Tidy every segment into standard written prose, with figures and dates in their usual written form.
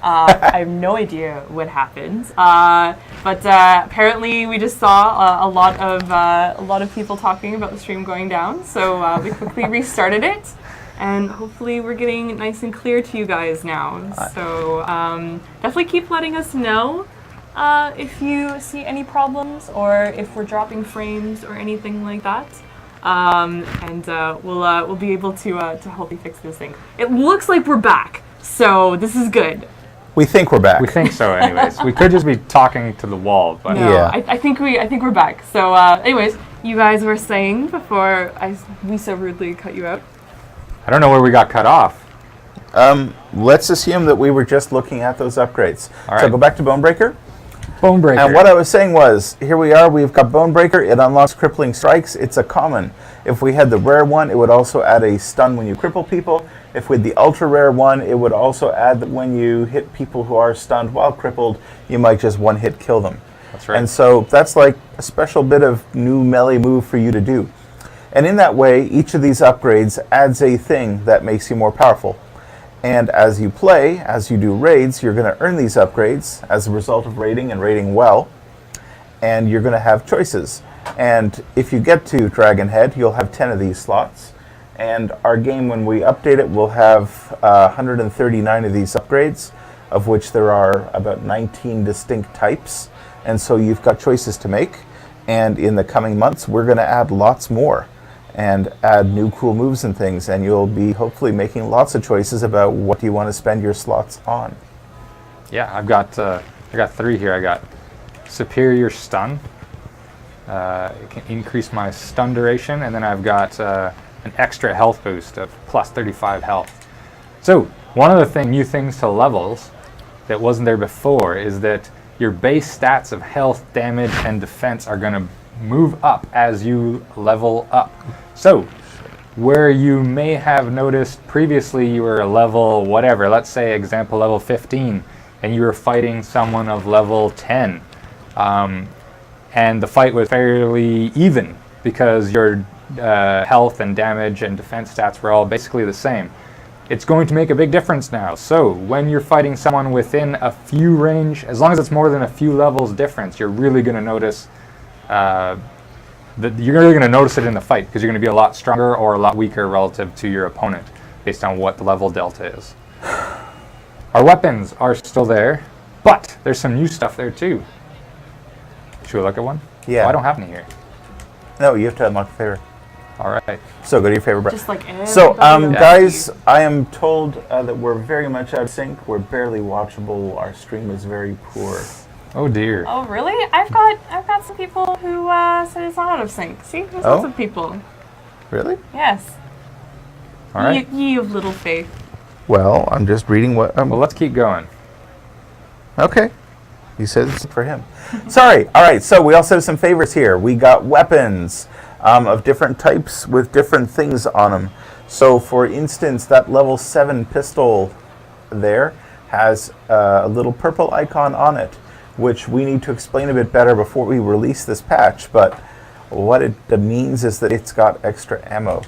I have no idea what happened, but apparently we just saw a lot of people talking about the stream going down. So we quickly restarted it, and hopefully we're getting nice and clear to you guys now. So definitely keep letting us know if you see any problems or if we're dropping frames or anything like that. And we'll be able to help you fix this thing. It looks like we're back. So this is good. We think we're back. We think so, anyways. We could just be talking to the wall, but no, yeah. I think we're back. So, anyways, you guys were saying before we so rudely cut you out. I don't know where we got cut off. Let's assume that we were just looking at those upgrades. All right. So go back to Bonebreaker. Bonebreaker. And what I was saying was, here we are, we've got Bonebreaker, it unlocks Crippling Strikes, it's a common. If we had the rare one, it would also add a stun when you cripple people. If we had the ultra rare one, it would also add that when you hit people who are stunned while crippled, you might just one hit kill them. That's right. And so that's like a special bit of new melee move for you to do. And in that way, each of these upgrades adds a thing that makes you more powerful. And as you play, as you do raids, you're going to earn these upgrades as a result of raiding and raiding well. And you're going to have choices. And if you get to Dragon Head, you'll have 10 of these slots. And our game, when we update it, will have 139 of these upgrades, of which there are about 19 distinct types. And so you've got choices to make. And in the coming months, we're going to add lots more and add new cool moves and things. And you'll be hopefully making lots of choices about what you want to spend your slots on. Yeah, I got 3 here. I got Superior Stun. It can increase my stun duration, and then I've got an extra health boost of plus 35 health. So one of the new things to levels that wasn't there before is that your base stats of health, damage, and defense are going to move up as you level up. So where you may have noticed previously you were a level whatever, let's say example level 15, and you were fighting someone of level 10, and the fight was fairly even because your health and damage and defense stats were all basically the same. It's going to make a big difference now. So when you're fighting someone within a few range, as long as it's more than a few levels difference, you're really going to notice you're really going to notice it in the fight because you're going to be a lot stronger or a lot weaker relative to your opponent based on what the level delta is. Our weapons are still there, but there's some new stuff there too. Should we look at one? Yeah. Oh, I don't have any here. No, you have to unlock a favorite. All right. So go to your favorite brand. Just like so, guys, I am told that we're very much out of sync. We're barely watchable. Our stream is very poor. Oh dear. Oh really? I've got some people who said it's not out of sync. See, there's lots of people. Really? Yes. All right. Ye of little faith. Well, I'm just reading what. Well, let's keep going. Okay. You said it's for him. Sorry. All right. So we also have some favorites here. We got weapons of different types with different things on them. So, for instance, that level 7 pistol there has a little purple icon on it, which we need to explain a bit better before we release this patch. But what it means is that it's got extra ammo,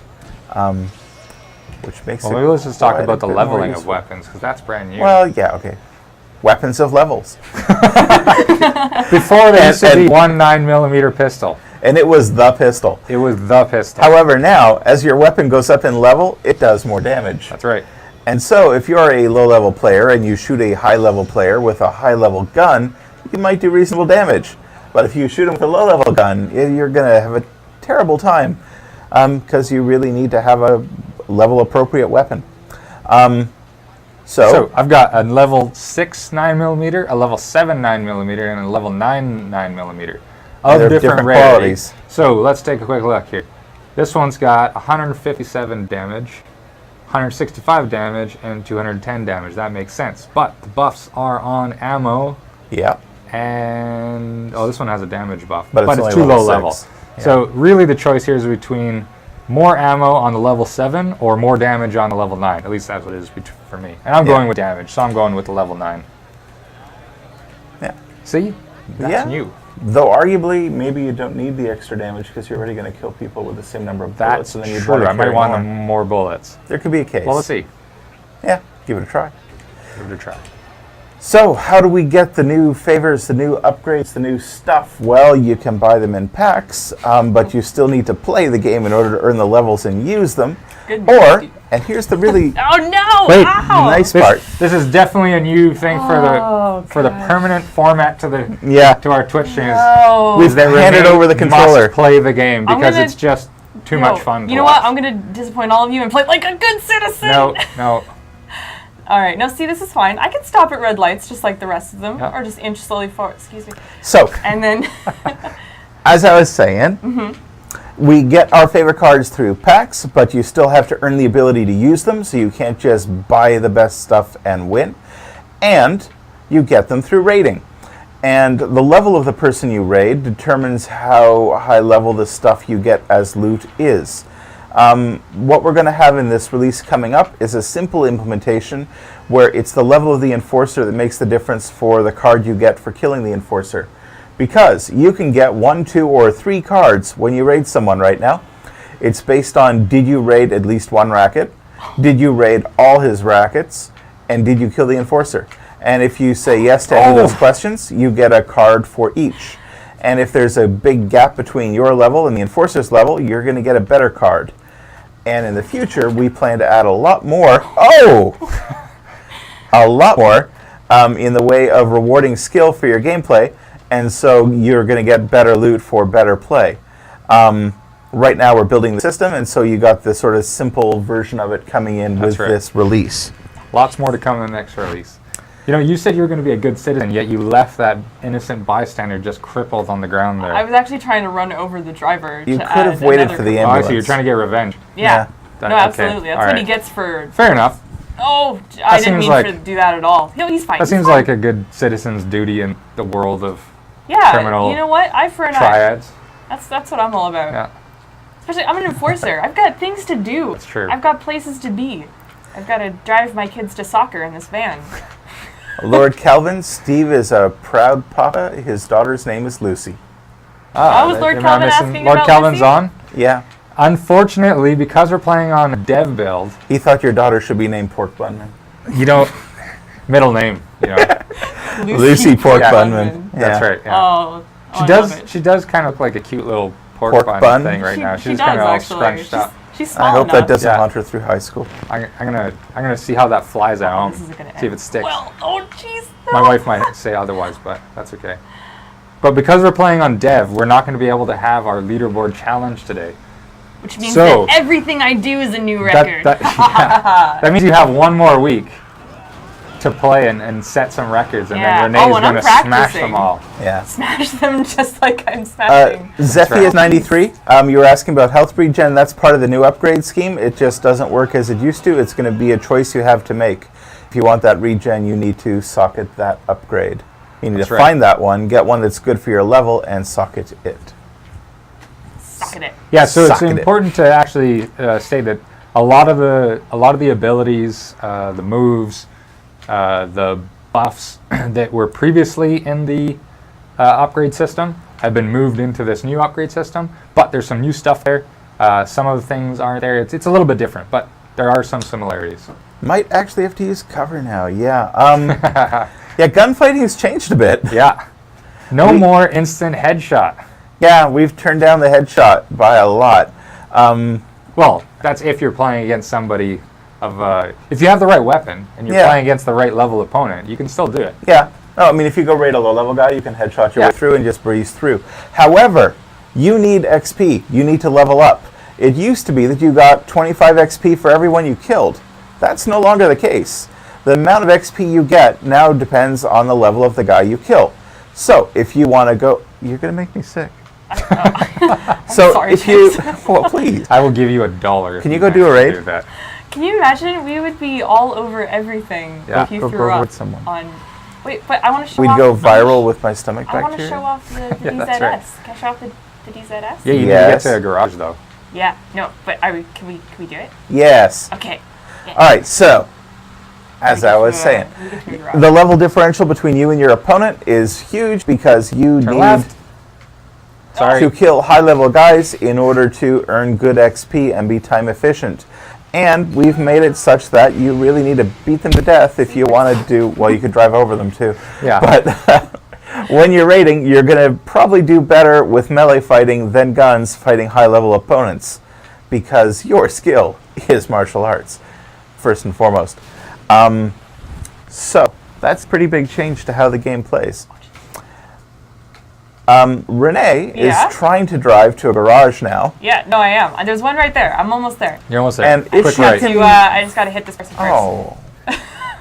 which makes it. Well, maybe let's just talk quite a about the bit more leveling of useful. weapons because that's brand new. Well, yeah. Okay. Weapons of levels. Before there used to be one 9mm pistol. And it was the pistol. It was the pistol. However, now, as your weapon goes up in level, it does more damage. That's right. And so, if you're a low-level player and you shoot a high-level player with a high-level gun, you might do reasonable damage. But if you shoot him with a low-level gun, you're going to have a terrible time because you really need to have a level-appropriate weapon. So I've got a level 6 9mm, a level 7 9mm, and a level 9 9mm of different qualities. So let's take a quick look here. This one's got 157 damage, 165 damage, and 210 damage. That makes sense. But the buffs are on ammo. Yeah. And this one has a damage buff, but it's too low level. Yeah. So really the choice here is between more ammo on the level 7 or more damage on the level 9. At least that's what it is for me. And I'm going with damage, so I'm going with the level 9. Yeah. See? That's new. Though arguably, maybe you don't need the extra damage because you're already going to kill people with the same number of bullets. That's true. I might want more bullets. There could be a case. Well, let's see. Yeah, give it a try. Give it a try. So, how do we get the new favors, the new upgrades, the new stuff? Well, you can buy them in packs, but you still need to play the game in order to earn the levels and use them. Good Or, news. and here's the really Oh no! Wait, Ow! nice part. This is definitely a new thing Oh, for the permanent format to the Yeah, to our Twitch streams. No. we've handed over the controller. Must play the game I'm because gonna- it's just too No. much fun. You know what? I'm gonna disappoint all of you and play like a good citizen. No, no. All right. Now, see, this is fine. I can stop at red lights just like the rest of them, Yeah. or just inch slowly forward. Excuse me. So, And then, as I was saying, we get our favorite cards through packs, but you still have to earn the ability to use them, so you can't just buy the best stuff and win. And you get them through raiding. And the level of the person you raid determines how high level the stuff you get as loot is. What we're going to have in this release coming up is a simple implementation where it's the level of the enforcer that makes the difference for the card you get for killing the enforcer. Because you can get 1, 2, or 3 cards when you raid someone right now. It's based on, did you raid at least one racket? Did you raid all his rackets? And did you kill the enforcer? And if you say yes to any of those questions, you get a card for each. And if there's a big gap between your level and the enforcer's level, you're going to get a better card. And in the future, we plan to add a lot more. A lot more in the way of rewarding skill for your gameplay. And so you're going to get better loot for better play. Right now we're building the system, and so you got the sort of simple version of it coming in with this release. Lots more to come in the next release. You know, you said you were going to be a good citizen, yet you left that innocent bystander just crippled on the ground there. I was actually trying to run over the driver. You to could have add waited another for the card. Oh, I ambulance. see. You're trying to get revenge. Yeah. Yeah. No, Okay, absolutely. That's all what he right. gets for. Fair enough. Oh, I didn't seems mean like- for to do that at all. No, he's fine. That he's seems fine. like a good citizen's duty in the world of yeah. criminal You know what? Eye for an eye. triads. That's what I'm all about. Yeah. Especially, I'm an enforcer. I've got things to do. That's true. I've got places to be. I've got to drive my kids to soccer in this van. Lord Calvin, Steve is a proud papa. His daughter's name is Lucy. Oh, was Lord am I Calvin missing- asking Lord about Calvin's Lucy? on? Yeah. Unfortunately, because we're playing on a dev build, He thought your daughter should be named Pork Bunman. you don't... middle name, you know. Lucy Pork Yeah. Bunman. That's right, yeah. Oh, She I does. love it. She does kind of look like a cute little pork Pork bun, bun? thing right She- now. she She's does, kind of all actually. scrunched up. She's small I hope that enough. doesn't Yeah. haunt her through high school. I'm gonna see how that flies at home. This is gonna See if end it sticks. well. Oh, jeez. My wife might say otherwise, but that's okay. But because we're playing on dev, we're not going to be able to have our leaderboard challenge today. Which means So- that everything I do is a new record. That means you have one more week to play and set some records, and Yeah. then Renee's Oh, and I'm going to smash practicing. them all. Yeah. Smash them just like I'm smashing. Zephyr 93, you were asking about health regen. That's part of the new upgrade scheme. It just doesn't work as it used to. It's going to be a choice you have to make. If you want that regen, you need to socket that upgrade. You need That's to right. find that one, get one that's good for your level, and socket it. Socket it. Yeah, so it's Socket it. important to actually state that a lot of the abilities, the moves, the buffs that were previously in the upgrade system have been moved into this new upgrade system. But there's some new stuff there. Some of the things aren't there. It's a little bit different, but there are some similarities. Might actually have to use cover now, yeah. Yeah, gunfighting has changed a bit. Yeah. No more instant headshot. Yeah, we've turned down the headshot by a lot. Well, that's if you're playing against somebody of if you have the right weapon and you're Yeah. playing against the right level opponent, you can still do it. Yeah. No, I mean, if you go raid a low-level guy, you can headshot your Yeah. way through and just breeze through. However, you need XP. You need to level up. It used to be that you got 25 XP for everyone you killed. That's no longer the case. The amount of XP you get now depends on the level of the guy you kill. So, if you want to go... You're going to make me sick. So, sorry, if you... James. Well, please. I will give you $1. if Can you go do a actually raid? do that. Can you imagine? We would be all over everything Yeah. if you Go threw over up with someone. on. Wait, but I want to show We'd off. go viral with my stomach I want to bacteria. show off the Yeah, DZS. that's right. Can I show off the DZS? Yeah, you need to Yes. get to a garage though. Yeah. No, but can we do it? Yes. Okay. Yeah. All right, so, as I was saying, the level differential between you and your opponent is huge because you Turn need left. Sorry. to kill high-level guys in order to earn good XP and be time efficient. And we've made it such that you really need to beat them to death if you want to do, well, you could drive over them too. Yeah. But when you're raiding, you're going to probably do better with melee fighting than guns fighting high-level opponents, because your skill is martial arts, first and foremost. So that's a pretty big change to how the game plays. Renee is trying to drive to a garage now. Yeah, no, I am. There's one right there. I'm almost there. You're almost there. And if Quick she right. can... I just got to hit this person first. Oh.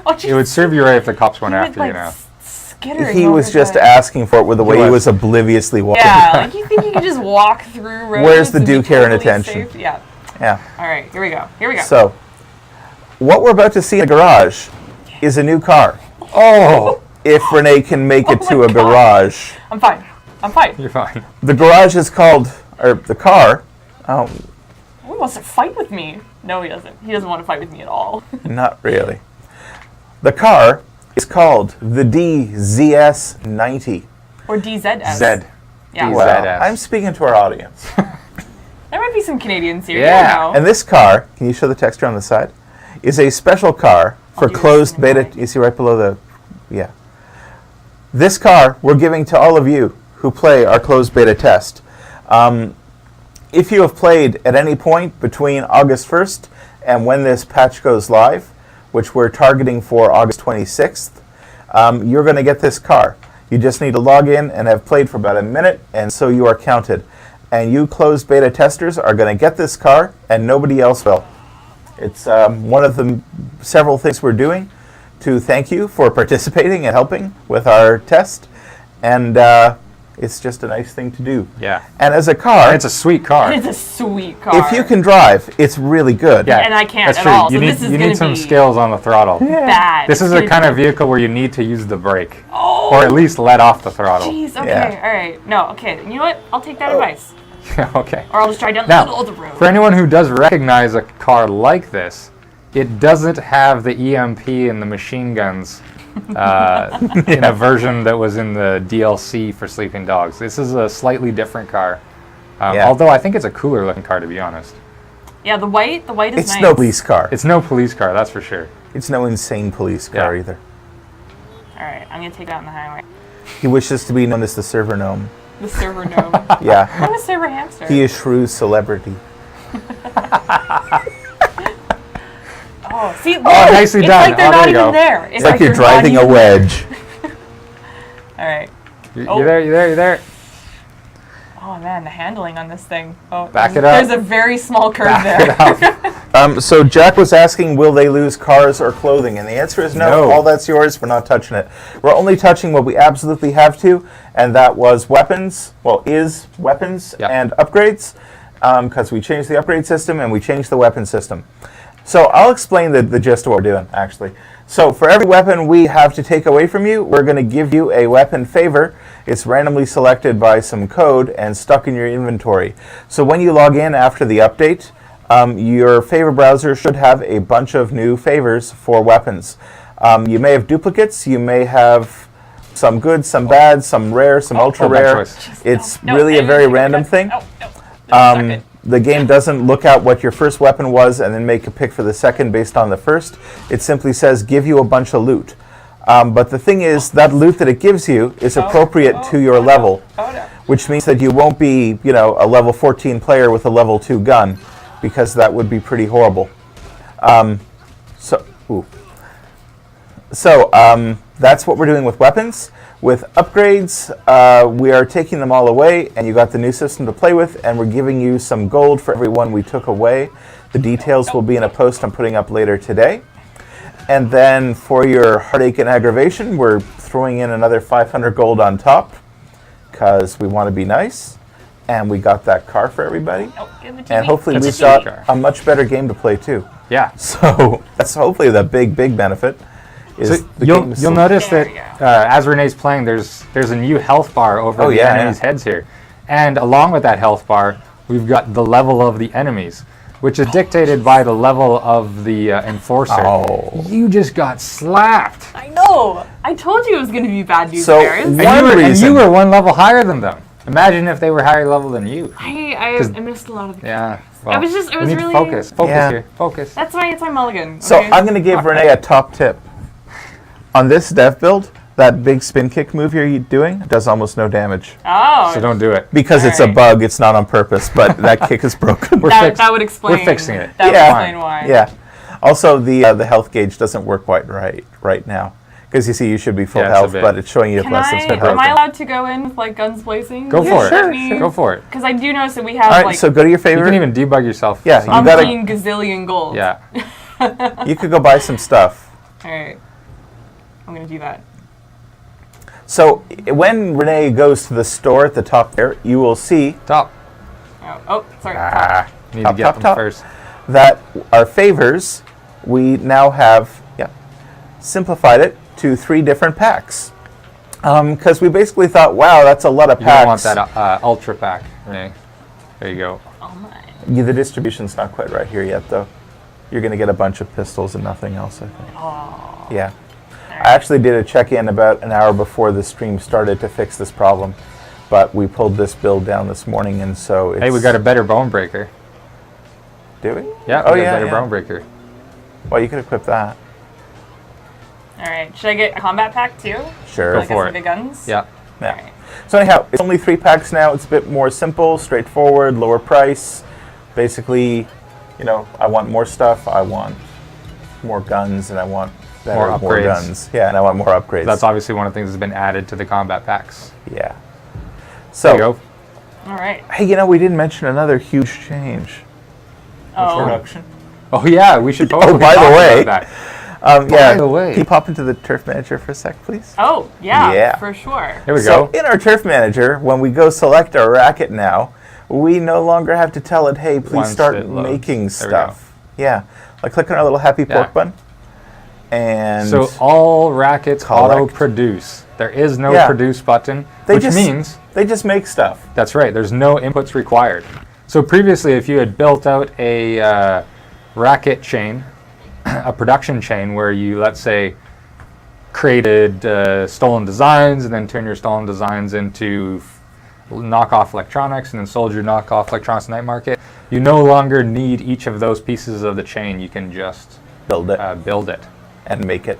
Oh, geez. It would serve you right if the cops went after like you now. Skittering He was over just the- asking for it with the way he was. was obliviously walking. Yeah, like you think you can just walk through roads? Where's the and be due care and totally attention? safe? Yeah. Yeah. All right, here we go. Here we go. So, what we're about to see in the garage is a new car. Oh! If Renee can make it to a God. garage. I'm fine. I'm fine. You're fine. The garage is called, or the car, oh, He wants to fight with me. No, he doesn't. He doesn't want to fight with me at all. not really. The car is called the DZS-90. Or DZS. Zed. Yeah. Wow. Well, ZS. I'm speaking to our audience. There might be some Canadians here. Yeah. You don't know. And this car, can you show the texture on the side? Is a special car for do this closed in a beta. minute. You see right below the, yeah. This car we're giving to all of you who play our closed beta test. If you have played at any point between August 1st and when this patch goes live, which we're targeting for August 26th, you're going to get this car. You just need to log in and have played for about a minute, and so you are counted. And you closed beta testers are going to get this car, and nobody else will. It's one of the several things we're doing to thank you for participating and helping with our test. And it's just a nice thing to do. Yeah. And as a car, It's a sweet car. It's a sweet car. if you can drive, it's really good. Yeah, And I can't that's at true. all, You so need, this is you gonna need some be skills on the throttle. bad. This is It's the gonna kind of be- vehicle where you need to use the brake. Oh. Or at least let off the throttle. Jeez, okay, Yeah. all right. No, okay. You know what? I'll take that advice. Okay. Or I'll just drive down the Now, middle of the road. for anyone who does recognize a car like this, it doesn't have the EMP and the machine guns in a version that was in the DLC for Sleeping Dogs. This is a slightly different car. Yeah. Although I think it's a cooler looking car, to be honest. Yeah, the white is It's nice. no police car. It's no police car, that's for sure. It's no insane police car Yeah. either. All right, I'm gonna take it out on the highway. He wishes to be known as the server gnome. The server gnome. Yeah. I'm a server hamster. He is Shrew's celebrity. Oh, see, look, nicely it's done. like they're Oh, not there you even go. there. It's like they're you're not driving a even wedge. there. All right. You Oh. there, you there, you there. Oh man, the handling on this thing. Oh, Back it there's up. a very small curve Back there. it up. So Jack was asking, will they lose cars or clothing? And the answer is no. No. All that's yours. We're not touching it. We're only touching what we absolutely have to, and that was weapons. Well, is weapons Yep. and upgrades, because we changed the upgrade system and we changed the weapon system. So I'll explain the gist of what we're doing, actually. So for every weapon we have to take away from you, we're going to give you a weapon favor. It's randomly selected by some code and stuck in your inventory. So when you log in after the update, your favor browser should have a bunch of new favors for weapons. You may have duplicates, you may have some good, some bad, some rare, some ultra bad rare. choice. It's No, really a no, very no, random no, thing. No, no. The game doesn't look at what your first weapon was and then make a pick for the second based on the first. It simply says give you a bunch of loot. But the thing is, that loot that it gives you is appropriate to your level, which means that you won't be, a level 14 player with a level 2 gun, because that would be pretty horrible. So that's what we're doing with weapons. With upgrades, we are taking them all away, and you got the new system to play with, and we're giving you some gold for every one we took away. The details will be in a post I'm putting up later today. And then for your heartache and aggravation, we're throwing in another 500 gold on top, because we want to be nice. And we got that car for everybody. Give it to And me. hopefully That's we've a sweet got car. a much better game to play too. Yeah. So that's hopefully the big benefit. So The you'll game is you'll so- notice There that we as Renee's playing, there's a new health bar over Oh, the yeah, enemies' yeah. heads here, and along with that health bar, we've got the level of the enemies, which is dictated by the level of the enforcer. Oh. You just got slapped. I know. I told you it was going to be bad news So bears. One And reason- you were one level higher than them. Imagine if they were higher level than you. I missed a lot of the Yeah. I was we need really... to focus. Focus Yeah. here. Focus. It's my mulligan. So okay? I'm going to give Renee a top tip. On this dev build, that big spin kick move you're doing does almost no damage. Oh. So don't do it. Because it's a Alright. bug, it's not on purpose, but that kick is broken. That would explain. We're fixing it. That would Yeah. explain why. Yeah. Also, the health gauge doesn't work quite right now. Because you see, you should be full Yeah, it's a health, bit. but it's showing you have less than spin Am health. I allowed to go in with like guns blazing? Go for it. sure. Go for it. Because I do notice that we have All right, like so go to your You favorite. can even debug yourself. Yeah, you gotta- umpteen gazillion gold. Yeah. You could go buy some stuff. All right. I'm gonna do that. So when Renee goes to the store at the top there, you will see Top. Oh, sorry. Need Top, to get top, them top. first. that our favors, we now have simplified it to 3 different packs. Because we basically thought, wow, that's a lot of You packs. don't want that ultra pack, Renee. There you go. Oh my. Yeah, the distribution's not quite right here yet, though. You're going to get a bunch of pistols and nothing else, I think. Oh. Yeah. I actually did a check-in about an hour before the stream started to fix this problem, but we pulled this build down this morning, and so it's... Hey, we got a better bone breaker. Do we? Yeah, Oh, we got yeah, a better yeah. bone breaker. Well, you could equip that. All right. Should I get a combat pack too? Sure. Go Like for some it. big guns. Yeah. Yeah. Alright. So anyhow, it's only 3 packs now. It's a bit more simple, straightforward, lower price. Basically, you know, I want more stuff. I want more guns, and I want better, More more upgrades. guns. Yeah, and I want more upgrades. That's obviously one of the things that's been added to the combat packs. Yeah. There So, you go. All right. hey, you know, we didn't mention another huge change. Oh. Production. Oh yeah, we should Oh, totally by the talk way, about that. Yeah. the way. Can you pop into the Turf Manager for a sec, please? Oh yeah. Yeah. For sure. Here we So go. in our Turf Manager, when we go select our racket now, we no longer have to tell it, hey, please Once start it loads. making There we go. stuff. Yeah. Like click on our little happy pork Yeah. button. And So all rackets Collect. auto-produce. There is no Yeah. produce button, They which just- means they just make stuff. that's right. There's no inputs required. So previously, if you had built out a racket chain, a production chain where you, let's say, created stolen designs and then turn your stolen designs into knockoff electronics and then sold your knockoff electronics night market, you no longer need each of those pieces of the chain. You can just Build it build it. and make it.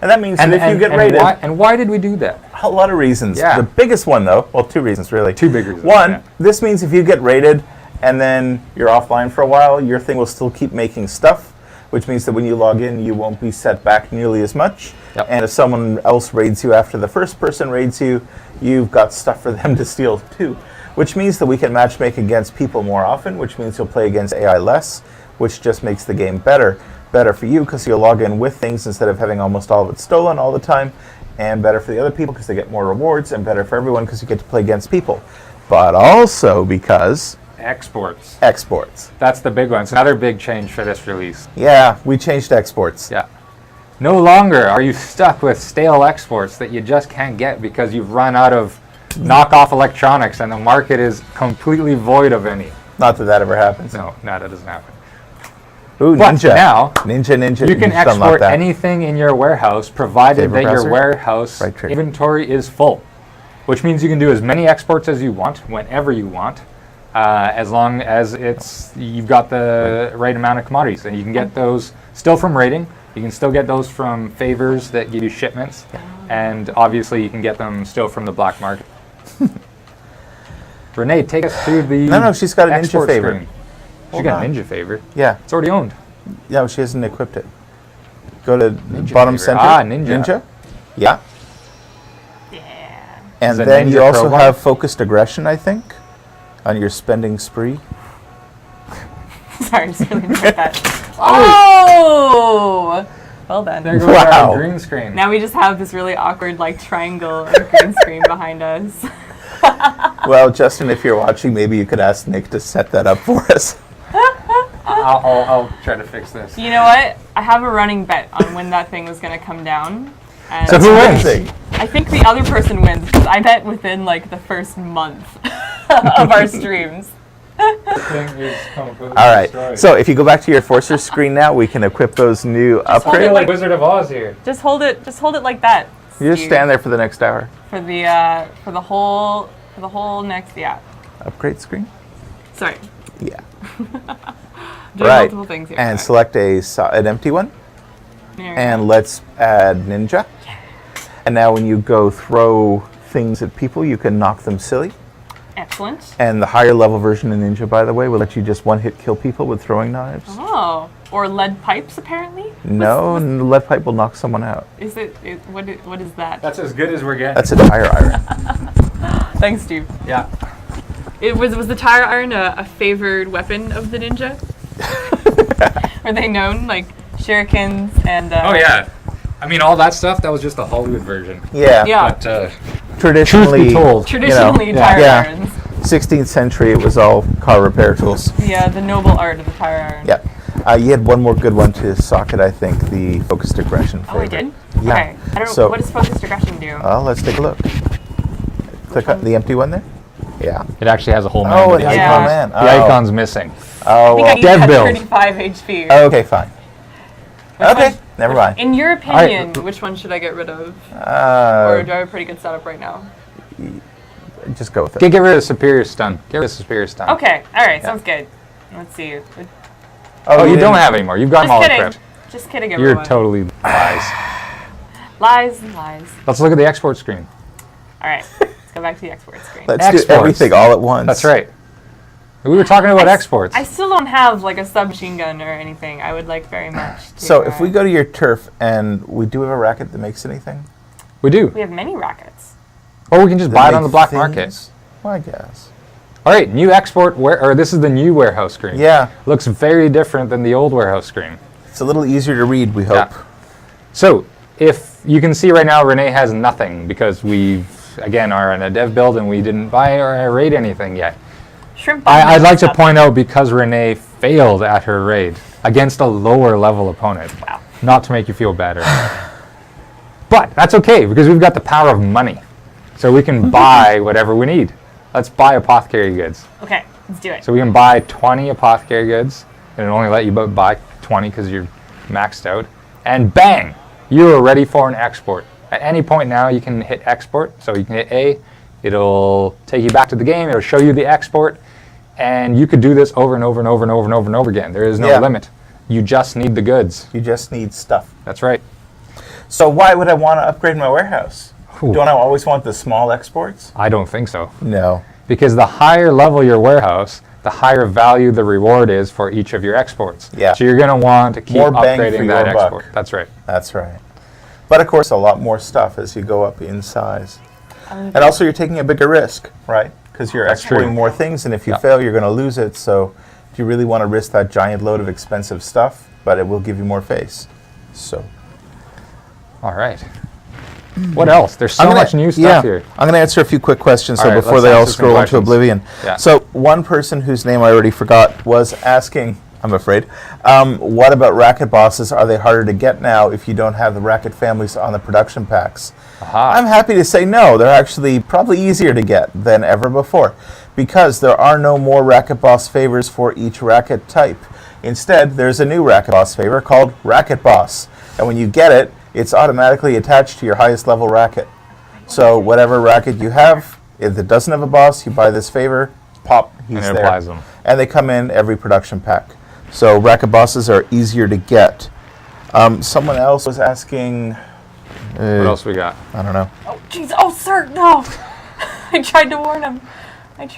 And that means that if you get rated, why did we do that? a lot of reasons. Yeah. The biggest one, though, well, 2 reasons, really. 2 big reasons. One, yeah. this means if you get rated and then you're offline for a while, your thing will still keep making stuff, which means that when you log in, you won't be set back nearly as much. Yep. And if someone else raids you after the first person raids you, you've got stuff for them to steal too. Which means that we can matchmake against people more often, which means you'll play against AI less, which just makes the game better. Better for you because you'll log in with things instead of having almost all of it stolen all the time, and better for the other people because they get more rewards, and better for everyone because you get to play against people. But also because Exports. exports. That's the big one. It's another big change for this release. Yeah, we changed exports. Yeah. No longer are you stuck with stale exports that you just can't get because you've run out of knockoff electronics and the market is completely void of any. Not that that ever happens. No, that doesn't happen. Ooh, But Ninja. now, Ninja. You can should unlock export that. anything in your warehouse provided Favorite that your browser? warehouse Right trigger. inventory is full, which means you can do as many exports as you want, whenever you want, as long as you've got the right amount of commodities. And you can get those still from rating. You can still get those from favors that give you shipments. And obviously you can get them still from the black market. Renee, take us through the No, she's got a ninja export favor. screen. She Hold got a on. ninja favor. Yeah. It's already owned. Yeah, she hasn't equipped it. Go to Ninja bottom favor. center. Ah, Ninja. Yeah. Yeah. And Is it then you Ninja also Pro have focused aggression, I think, on your spending spree. Sorry, I just really enjoyed that. Oh! Well done. There goes Wow. our green screen. Now we just have this really awkward like triangle or green screen behind us. Well, Justin, if you're watching, maybe you could ask Nick to set that up for us. I'll try to fix this. You know what? I have a running bet on when that thing was going to come down. And So who wins? Amazing. I think the other person wins because I bet within like the first month of our streams. All right. So if you go back to your Forcer screen now, we can equip those new I hold it feel upgrades. like Wizard of Oz here. Just hold it like that. You just Steve, stand there for the next hour. for the whole For the whole next, yeah. Upgrade screen? Sorry. Yeah. Doing multiple things here. And sorry. select an empty one. There we And go. let's add ninja. And now when you go throw things at people, you can knock them silly. Excellent. And the higher level version of ninja, by the way, will let you just one-hit kill people with throwing knives. Oh, or lead pipes apparently. No, lead pipe will knock someone out. Is it? What is that? That's as good as we're getting. That's a tire iron. Thanks, Steve. Yeah. It was the tire iron a favored weapon of the ninja? Were they known like shurikens and? Oh yeah. I mean, all that stuff, that was just the Hollywood version. Yeah. Yeah. But Traditionally, truth be told, Traditionally, you know, tire yeah. irons. 16th century, it was all car repair tools. Yeah, the noble art of the tire iron. Yeah. You had one more good one to socket, I think, the focused aggression Oh, I favorite. did? Yeah. Okay. I don't know. So- What does focused aggression do? Let's take a look. Click on the empty one there. Yeah. it actually has a whole man. Oh, but the the Yeah. icon icon- man. The icon's missing. Oh, I think well. I each Dev had build. 35 HP. Okay, fine. Which Okay, one- never mind. In your right. opinion, which one should I get rid of? Or do I have a pretty good setup right now? Just go with it. Get rid of superior stun. Get rid of superior stun. Okay, alright, sounds good. Let's see. Oh, you don't didn't- have any more. You've got them Just all kidding. equipped. Just kidding, You're everyone. totally lies. Lies and lies. Let's look at the export screen. Alright, let's go back to the export screen. Let's Exports. do everything all at once. That's right. We were talking about exports. I still don't have like a submachine gun or anything. I would like very much to. So if we go to your turf and we do have a racket that makes anything? We do. We have many rackets. Or we can just that buy it make on the black things? market. Well, I guess. All right, new export, or this is the new warehouse screen. Yeah. Looks very different than the old warehouse screen. It's a little easier to read, we hope. Yeah. So, if you can see right now, Renee has nothing because we, again, are in a dev build and we didn't buy or raid anything yet. Shrimp. I'd like to stuff. point out because Renee failed at her raid against a lower level opponent. Wow. Not to make you feel better. But that's okay because we've got the power of money. So we can buy whatever we need. Let's buy apothecary goods. Okay, let's do it. So we can buy 20 apothecary goods, and it'll only let you buy 20 because you're maxed out. And bang, you are ready for an export. At any point now, you can hit export. So you can hit A, it'll take you back to the game, it'll show you the export, and you could do this over and over and over and over and over and over again. There is no Yeah. limit. You just need the goods. You just need stuff. That's right. So why would I want to upgrade my warehouse? Ooh. Don't I always want the small exports? I don't think so. No. Because the higher level your warehouse, the higher value the reward is for each of your exports. Yeah. So you're going to want to keep More bang for upgrading that your buck. export. That's right. That's right. But of course, a lot more stuff as you go up in size. And also, you're taking a bigger risk, right? Because you're That's exporting true. more things, and if you Yeah. fail, you're going to lose it. So, do you really want to risk that giant load of expensive stuff? But it will give you more face. So, All right. What else? There's so I'm gonna- much new stuff yeah, here. I'm going to answer a few quick questions All right, before let's they all answer some scroll into questions. oblivion. Yeah. So, one person whose name I already forgot was asking, I'm afraid, what about racket bosses? Are they harder to get now if you don't have the racket families on the production packs? Aha. I'm happy to say no. They're actually probably easier to get than ever before because there are no more racket boss favors for each racket type. Instead, there's a new racket boss favor called Racket Boss. And when you get it, it's automatically attached to your highest level racket. So whatever racket you have, if it doesn't have a boss, you buy this favor, pop, he's And it there. applies them. And they come in every production pack. So racket bosses are easier to get. Someone else was asking, What else we got? I don't know. Oh, jeez. Oh, sir, no. I tried to warn him.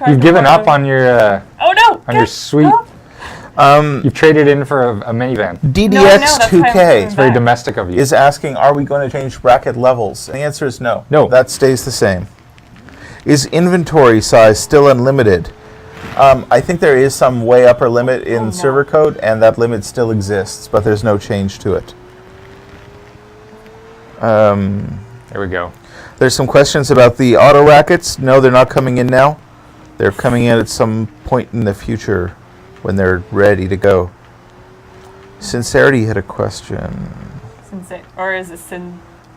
You've given up on your Oh, no. on your sweet. You've traded in for a minivan. DDX2K that's It's very domestic of you. is asking, are we going to change bracket levels? And the answer is no. No. That stays the same. Is inventory size still unlimited? I think there is some way upper limit in no. server code, and that limit still exists, but there's no change to it. There we go. There's some questions about the auto rackets. No, they're not coming in now. They're coming in at some point in the future when they're ready to go. Sincerity had a question. Or is it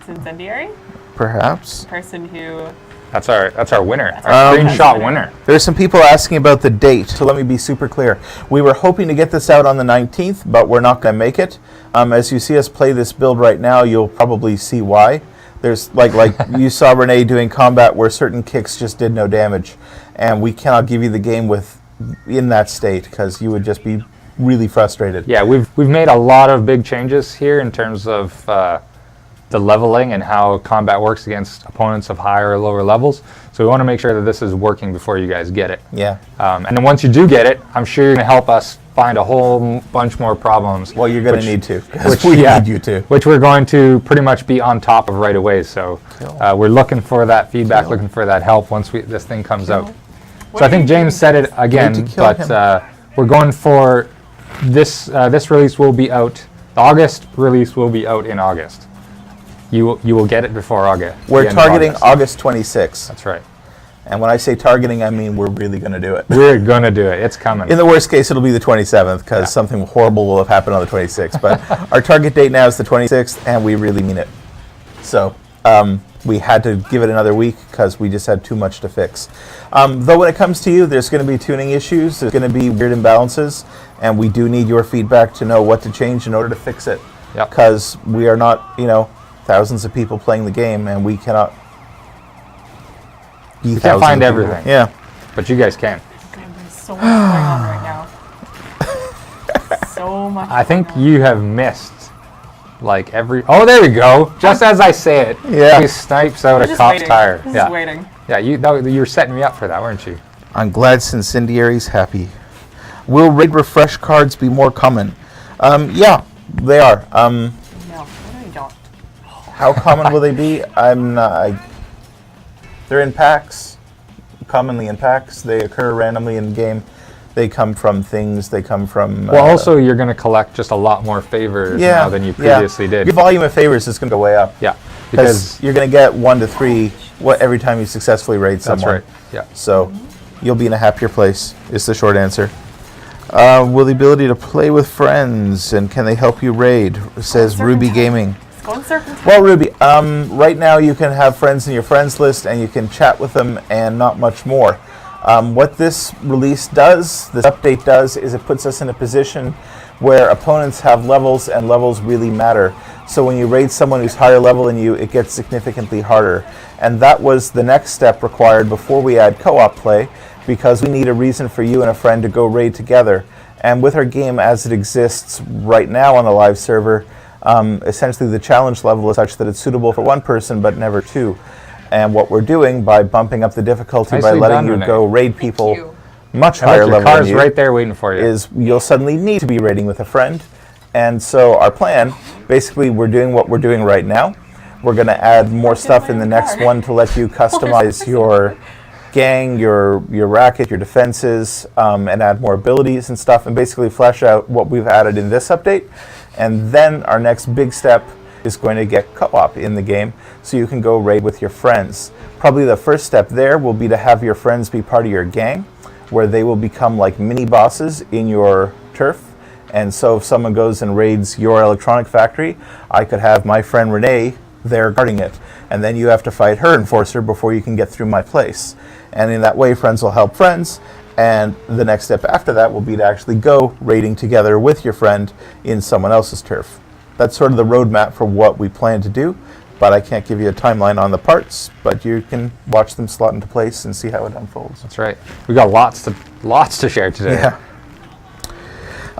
Incendiary? Perhaps. Person who... That's our winner. That's Our our screenshot winner. winner. There's some people asking about the date, so let me be super clear. We were hoping to get this out on the 19th, but we're not going to make it. As you see us play this build right now, you'll probably see why. There's like you saw Renee doing combat where certain kicks just did no damage, and we cannot give you the game in that state because you would just be really frustrated. Yeah, we've made a lot of big changes here in terms of the leveling and how combat works against opponents of higher or lower levels. So we want to make sure that this is working before you guys get it. Yeah. And then once you do get it, I'm sure you're going to help us find a whole bunch more problems. Well, you're going to need to. Which we need you to. Which we're going to pretty much be on top of right away. So we're looking for that feedback, looking for that help once this thing comes out. So I think James said it again, but we're going for this. This release will be out. The August release will be out in August. You will get it before August. We're targeting August 26th. That's right. And when I say targeting, I mean we're really going to do it. We're going to do it. It's coming. In the worst case, it'll be the 27th because something horrible will have happened on the 26th. But our target date now is the 26th, and we really mean it. So we had to give it another week because we just had too much to fix. Though when it comes to you, there's going to be tuning issues. There's going to be weird imbalances, and we do need your feedback to know what to change in order to fix it. Because we are not, thousands of people playing the game, and we cannot be we can't find everything. Yeah. But you guys can. There's so much going on right now. So much. I think you have missed like every... Oh, there we go. Just as I say it, he snipes out a cop tire. Just waiting. Yeah, you were setting me up for that, weren't you? I'm glad Incendiary's happy. Will raid refresh cards be more common? Yeah, they are. No, they don't. How common will they be? I'm not... They're in packs, commonly in packs. They occur randomly in game. They come from things. They come from... Well, also, you're going to collect just a lot more favors now than you previously did. Your volume of favors is going to go way up. Yeah. Because you're going to get 1 to 3 every time you successfully raid someone. That's right. Yeah. So you'll be in a happier place, is the short answer. Will the ability to play with friends, and can they help you raid? Says Ruby Gaming. Well, Ruby, right now you can have friends in your friends list and you can chat with them and not much more. What this release does, this update does, is it puts us in a position where opponents have levels and levels really matter. So when you raid someone who's higher level than you, it gets significantly harder. And that was the next step required before we add co-op play, because we need a reason for you and a friend to go raid together. And with our game as it exists right now on the live server, essentially the challenge level is such that it's suitable for one person but never two. And what we're doing by bumping up the difficulty by letting you go raid people much higher level than you, right there waiting for you, is you'll suddenly need to be raiding with a friend. And so our plan, basically we're doing what we're doing right now. We're going to add more stuff in the next one to let you customize your gang, your racket, your defenses, and add more abilities and stuff, and basically flesh out what we've added in this update. And then our next big step is going to get co-op in the game, so you can go raid with your friends. Probably the first step there will be to have your friends be part of your gang, where they will become like mini bosses in your turf. And so if someone goes and raids your electronic factory, I could have my friend Renee there guarding it. And then you have to fight her enforcer before you can get through my place. And in that way, friends will help friends. And the next step after that will be to actually go raiding together with your friend in someone else's turf. That's sort of the roadmap for what we plan to do, but I can't give you a timeline on the parts, but you can watch them slot into place and see how it unfolds. That's right. We got lots to share today.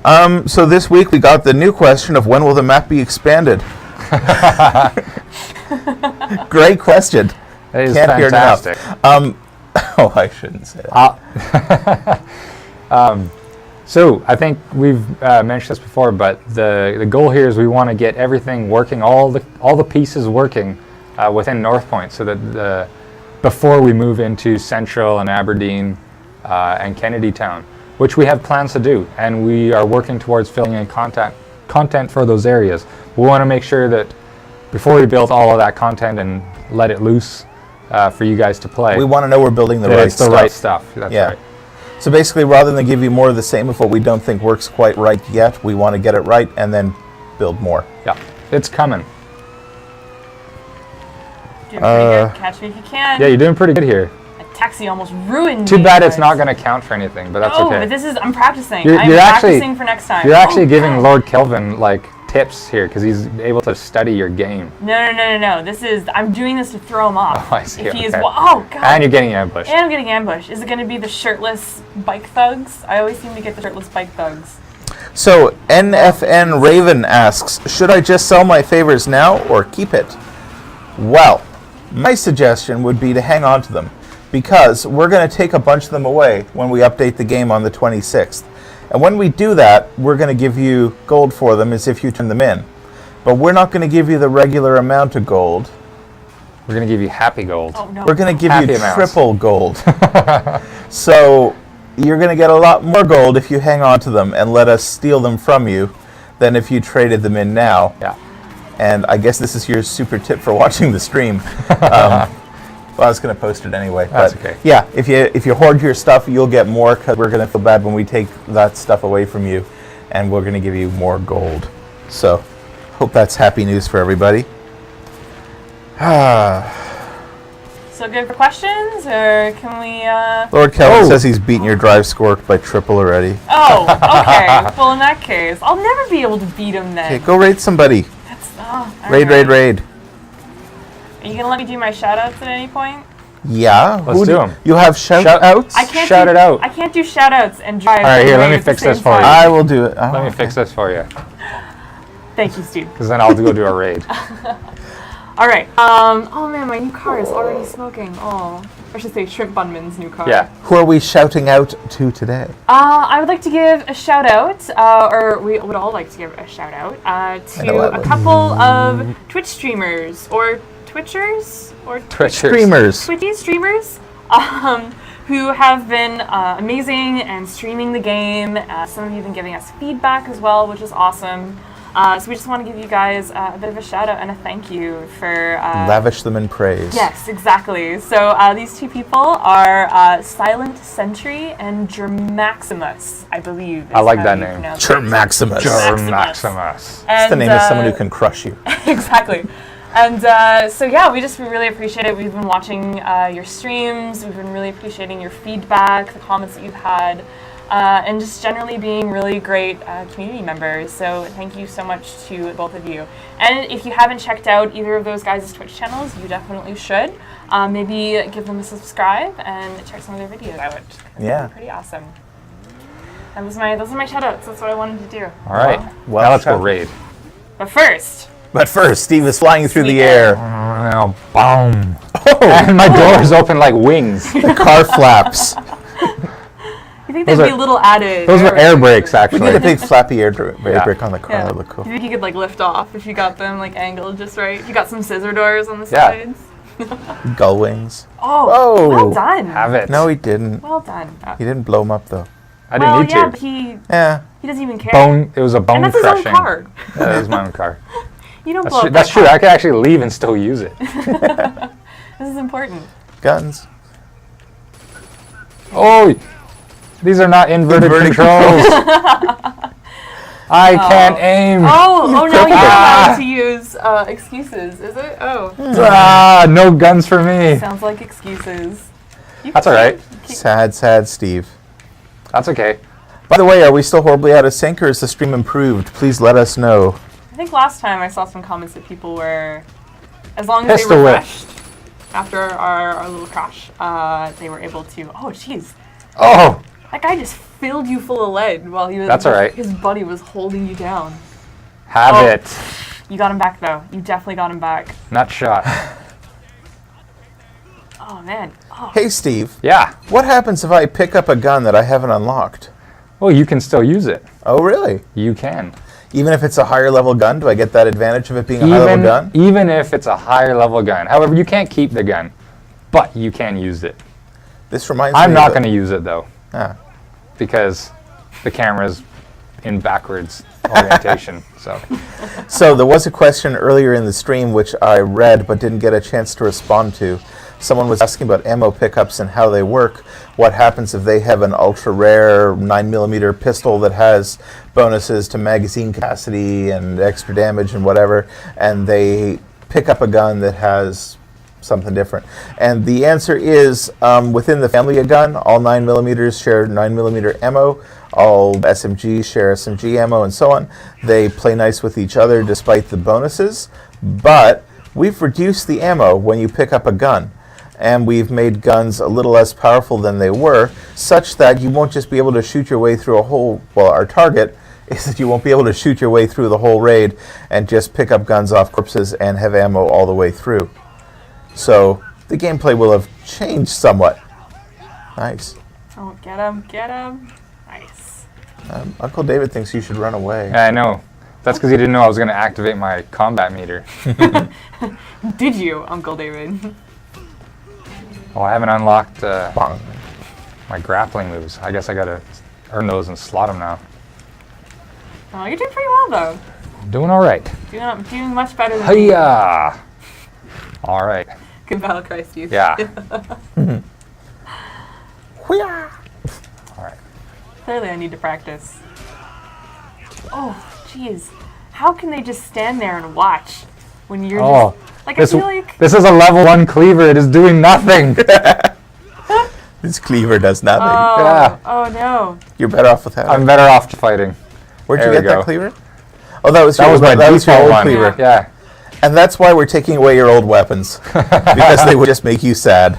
Yeah. So this week we got the new question of when will the map be expanded? Great question. That is Can't fantastic. hear it enough. Oh, I shouldn't say that. So I think we've mentioned this before, but the goal here is we want to get everything working, all the pieces working within North Point, so that before we move into Central and Aberdeen and Kennedy Town, which we have plans to do, and we are working towards filling in content for those areas. We want to make sure that before we build all of that content and let it loose for you guys to play, we want to know we're building the right stuff. It's the right stuff. That's right. So basically, rather than give you more of the same of what we don't think works quite right yet, we want to get it right and then build more. Yeah, it's coming. Doing pretty good. Catch me if you can. Yeah, you're doing pretty good here. A taxi almost ruined me. Too bad it's not going to count for anything, but that's okay. But this is, I'm practicing. You're I'm practicing for next time. You're actually giving Lord Kelvin, like, tips here because he's able to study your game. No. I'm doing this to throw him off. Oh, I see. If he is, Okay. oh god. And you're getting ambushed. And I'm getting ambushed. Is it going to be the shirtless bike thugs? I always seem to get the shirtless bike thugs. So NFN Raven asks, should I just sell my favors now or keep it? Well, my suggestion would be to hang on to them, because we're going to take a bunch of them away when we update the game on the 26th. And when we do that, we're going to give you gold for them as if you turn them in. But we're not going to give you the regular amount of gold. We're going to give you happy gold. Oh no. We're going to give Happy you amounts. triple gold. So you're going to get a lot more gold if you hang on to them and let us steal them from you than if you traded them in now. Yeah. And I guess this is your super tip for watching the stream. Well, I was going to post it anyway. That's but okay. Yeah, if you hoard your stuff, you'll get more, because we're going to feel bad when we take that stuff away from you, and we're going to give you more gold. So, hope that's happy news for everybody. So good for questions, or can we? Lord Kelvin says he's beaten your drive score by triple already. Oh, okay. Well, in that case, I'll never be able to beat him then. Okay, go raid somebody. All Raid. Are you gonna let me do my shout-outs at any point? Yeah. Let's do 'em. You have shout-outs? I can't Shout do, it out. I can't do shout-outs and drive. All right, here, let and me raid at the fix this same for you. time. I will do it. Oh, Let me okay. fix this for you, Thank you, Steve. because then I'll go do a raid. All right. Oh man, my new car is already smoking. Oh, I should say Shrimp Bunman's new car. Yeah. Who are we shouting out to today? I would like to give a shout out, or we would all like to give a shout out know I to a would. couple of Twitch streamers or Twitchers or Twitchers. Streamers. Twitchy streamers who have been amazing and streaming the game. Some of you have been giving us feedback as well, which is awesome. So we just want to give you guys a bit of a shout out and a thank you for Lavish them in praise. Yes, exactly. So these two people are Silent Sentry and Germaximus, I believe. I like that name. Germaximus. Maximus. It's the name of someone who can crush you. Exactly. And so yeah, we really appreciate it. We've been watching your streams. We've been really appreciating your feedback, the comments that you've had, and just generally being really great community members. So thank you so much to both of you. And if you haven't checked out either of those guys' Twitch channels, you definitely should. Maybe give them a subscribe and check some of their videos out. Yeah. They're pretty awesome. Those are my shout outs. That's what I wanted to do. All right. Well, Now let's go shouted. raid. But first, Steve is flying through the Sweet air. Now, boom. Oh, And my doors open like wings. the car flaps. you think Those there'd be are- a little added? Those were air brakes, We actually. need a big flappy air Yeah. brake on the car. Yeah. That would look cool. You think you could like lift off if you got them like angled just right? You got some scissor doors on the Yeah. sides. Gull wings. Oh, Oh. well done. Have it. No, he didn't. Well done. He didn't blow him up, though. I didn't well, need yeah, to. but he Yeah. doesn't even care. Bone. It was a and bone that's his crushing. own car. Yeah, that was my own car. You don't That's blow true. up That's that true. car. I could actually leave and still use it. This is important. Guns. Oh, these are not inverted Inverted controls. I can't aim. Oh, no, you're Ah. allowed to use excuses, is it? Oh, No guns for me. sounds like excuses. You That's can all right. keep- Sad Steve. That's okay. By the way, are we still horribly out of sync, or is the stream improved? Please let us know. I think last time I saw some comments that people were, as long as Pistol they whip. refreshed after our little crash, they were able to. Oh, jeez. Oh, That guy just filled you full of lead while he was. That's all right. His buddy was holding you down. have Oh. it. You got him back though. You definitely got him back. Not shot. Oh man. Oh. Hey, Steve. Yeah. What happens if I pick up a gun that I haven't unlocked? Well, you can still use it. Oh, really? You can. Even if it's a higher level gun, do I get that advantage of it being a high level gun? Even if it's a higher level gun. However, you can't keep the gun, but you can use it. This reminds me I'm not of going to use it though, Ah. because the camera's in backwards orientation. So there was a question earlier in the stream which I read but didn't get a chance to respond to. Someone was asking about ammo pickups and how they work. What happens if they have an ultra rare 9mm pistol that has bonuses to magazine capacity and extra damage and whatever, and they pick up a gun that has something different? And the answer is, within the family of gun, all 9mm share 9mm ammo. all SMGs share SMG ammo and so on. They play nice with each other despite the bonuses, but we've reduced the ammo when you pick up a gun. And we've made guns a little less powerful than they were, such that you won't just be able to shoot your way through a whole, well, our target is that you won't be able to shoot your way through the whole raid and just pick up guns off corpses and have ammo all the way through. So the gameplay will have changed somewhat. Nice. Oh, get him, get him. Nice. Uncle David thinks you should run away. Yeah, I know. That's because he didn't know I was going to activate my combat meter. Did you, Uncle David? Oh, I haven't unlocked my grappling moves. I guess I got to earn those and slot them now. Oh, you're doing pretty well, though. Doing all right. Doing much better than me. Hiya! All right. Good battle cry, Steve. Yeah. All right. Clearly, I need to practice. Oh, jeez. How can they just stand there and watch when you're just... Like, I feel like... This is a level 1 cleaver. It is doing nothing. This cleaver does nothing. Oh, Yeah. oh no. You're better off without I'm it. better off fighting. Where'd There you we get that go. cleaver? Oh, that was That was my your default old one. cleaver. Yeah. And that's why we're taking away your old weapons. Because they would just make you sad.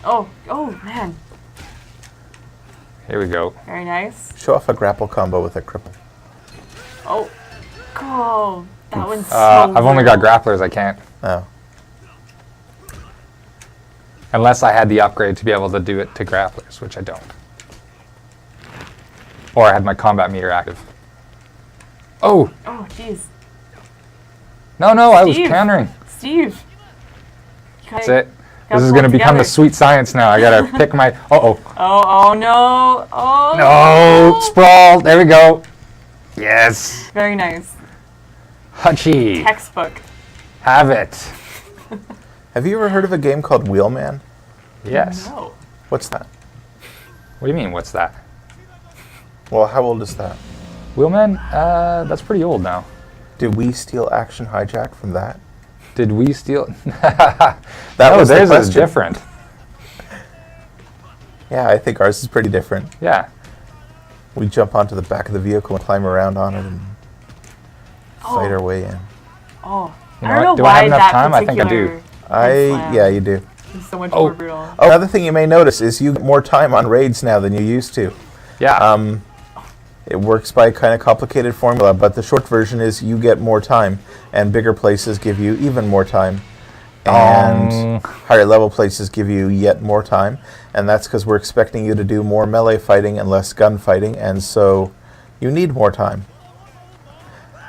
Oh, man. Here we go. Very nice. Show off a grapple combo with a cripple. Oh, cool. That one's so I've only got brutal. grapplers. I can't. Oh. Unless I had the upgrade to be able to do it to grapplers, which I don't. Or I had my combat meter active. Oh! Oh, jeez. No, I was Steve. countering. Steve. That's it. This is going to become the sweet science now. I got to pick my... Uh-oh. Oh, no. Oh, No! Sprawl! There we go. Yes! Very nice. Hutchie! Textbook. Have it. Have you ever heard of a game called Wheelman? Yes. No. What's that? What do you mean, what's that? Well, how old is that? Wheelman? That's pretty old now. Did we steal Action Hijack from that? Did we steal... That No, was the theirs is question. different. Yeah, I think ours is pretty different. Yeah. We jump onto the back of the vehicle and climb around on it and fight our way in. Oh. You I know don't know what? Do I why have enough that time? I think I do. particular Yeah, you do. is so much Oh. more brutal. Oh, another thing you may notice is you get more time on raids now than you used to. Yeah. It works by a kind of complicated formula, but the short version is you get more time, and bigger places give you even more time, and higher level places give you yet more time, and that's because we're expecting you to do more melee fighting and less gunfighting, and so you need more time.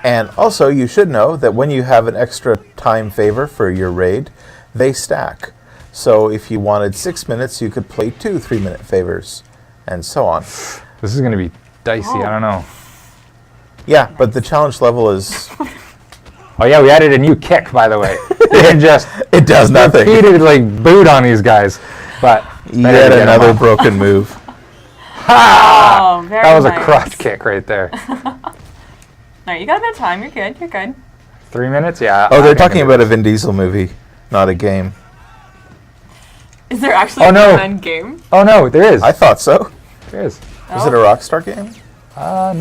And also, you should know that when you have an extra time favor for your raid, they stack. So if you wanted 6 minutes, you could play 2 3-minute favors, and so on. This is going to be dicey. I don't know. Yeah, but the challenge level is... Oh, yeah, we added a new kick, by the way. You can just It does nothing. repeatedly boot on these guys. But Yet another broken move. Oh, very that was nice. a crotch kick right there. No, you got a bit of time. You're good. You're good. 3 minutes? Yeah. Oh, I they're think I talking can about do a Vin Diesel movie, not a game. Is there actually Oh, no. an end game? this. Oh, no, there is. I thought so. There is. Was it a Rockstar game?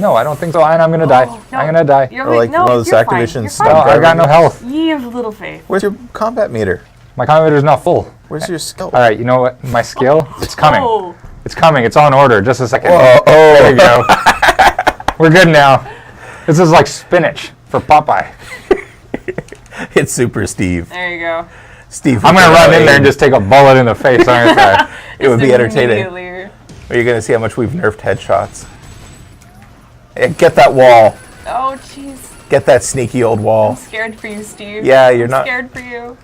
No, I don't think so. And I'm going to die. No, I'm going to die. You're Or like no, one of those you're fine. Activision You're stuff. No, fine. I got no health. You have little faith. Where's your combat meter? My combat is not full. Where's your skill? All right, you know what? My skill? It's coming. Oh, It's coming. It's on order. Just a second. Oh, There you go. We're good now. This is like spinach for Popeye. It's Super Steve. there you go. Steve. I'm going to run in there and just take a bullet in the face. I'm gonna It would be entertaining. Immediately. Or you're going to see how much we've nerfed headshots. Hey, get that wall. Oh, jeez. Get that sneaky old I'm wall. scared for you, Steve. Yeah, you're I'm not. scared for you.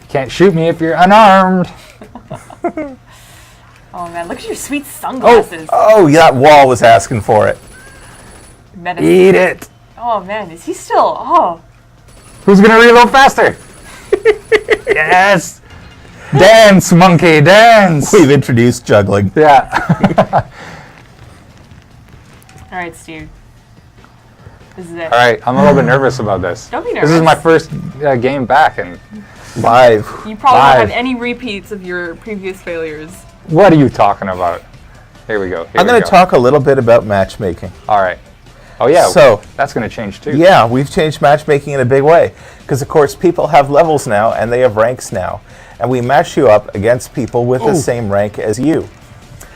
Can't shoot me if you're unarmed. Oh, man. Look at your sweet sunglasses. Oh, that wall was asking for it. Medicine. Eat it. Oh, man. Is he still? Oh. Who's going to reload faster? Yes. Dance, monkey, dance. We've introduced juggling. Yeah. All right, Steve. This is it. All right, I'm a little bit nervous about this. Don't be This is nervous. my first game back, and Live. You probably Live. don't have any repeats of your previous failures. what are you talking about? Here we go. I'm going to talk a little bit about matchmaking. All right. Oh, yeah. So that's going to change, too. Yeah, we've changed matchmaking in a big way. Because, of course, people have levels now, and they have ranks now. And we match you up against people with the same rank as you.